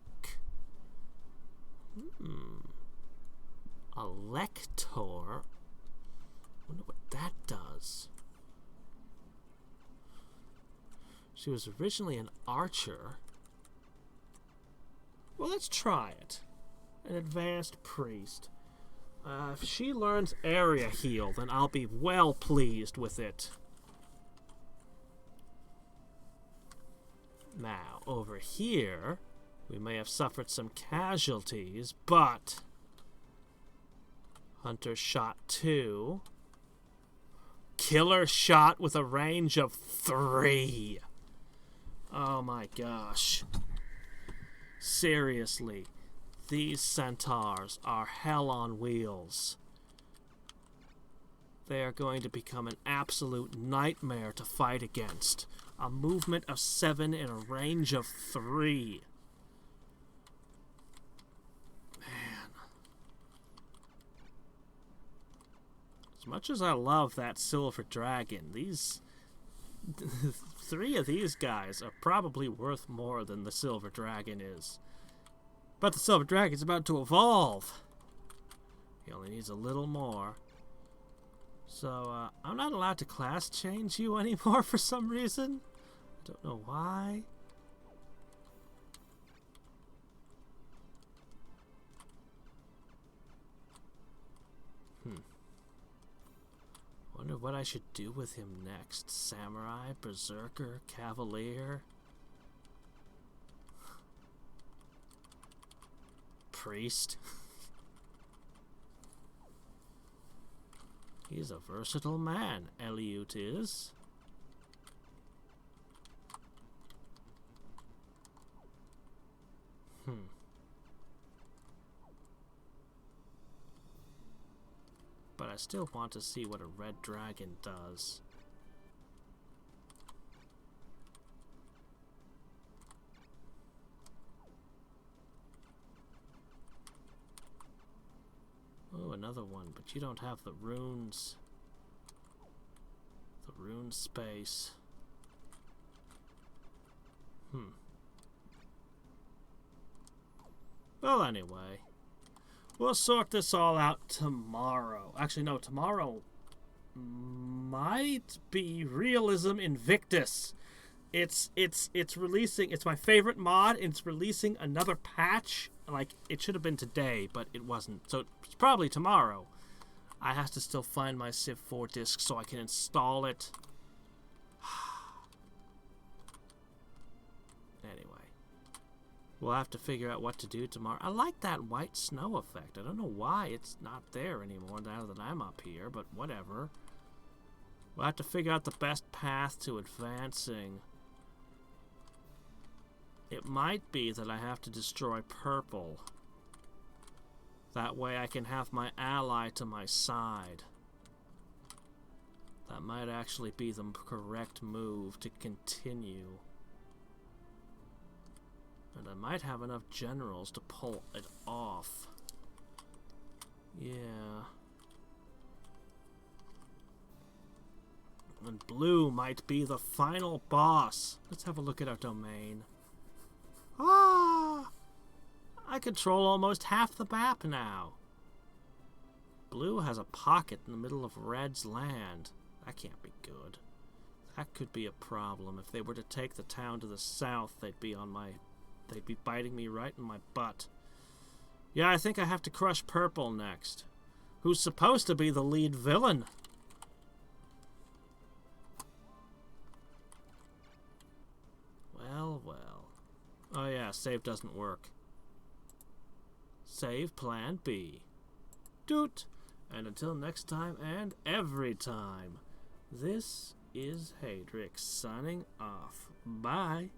A Lector Wonder what that does. She was originally an archer. Well, let's try it. An advanced priest. If she learns area heal, then I'll be well pleased with it. Now, over here, we may have suffered some casualties, but Hunter shot 2. Killer shot with a range of 3. Oh my gosh. Seriously, these centaurs are hell on wheels. They are going to become an absolute nightmare to fight against. A movement of 7 and a range of 3. Man. As much as I love that silver dragon, these 3 of these guys are probably worth more than the silver dragon is. But the silver dragon's about to evolve. He only needs a little more. So, I'm not allowed to class change you anymore for some reason. I don't know why. Wonder what I should do with him next. Samurai, berserker, cavalier, priest. He's a versatile man, Eliot is. But I still want to see what a red dragon does. Oh, another one, but you don't have the runes. The rune space. Well, anyway. We'll sort this all out tomorrow. Actually, no, tomorrow might be Realism Invictus. It's releasing. It's my favorite mod. It's releasing another patch. Like, it should have been today, but it wasn't. So it's probably tomorrow. I have to still find my Civ 4 disc so I can install it. Anyway. We'll have to figure out what to do tomorrow. I like that white snow effect. I don't know why it's not there anymore now that I'm up here, but whatever. We'll have to figure out the best path to advancing. It might be that I have to destroy purple. That way I can have my ally to my side. That might actually be the correct move to continue. And I might have enough generals to pull it off. Yeah. And blue might be the final boss. Let's have a look at our domain. Ah! I control almost half the map now. Blue has a pocket in the middle of red's land. That can't be good. That could be a problem. If they were to take the town to the south, they'd be biting me right in my butt. Yeah, I think I have to crush purple next. Who's supposed to be the lead villain? Well, well. Oh yeah, save doesn't work. Save plan B. Doot! And until next time and every time, this is Hadriex signing off. Bye!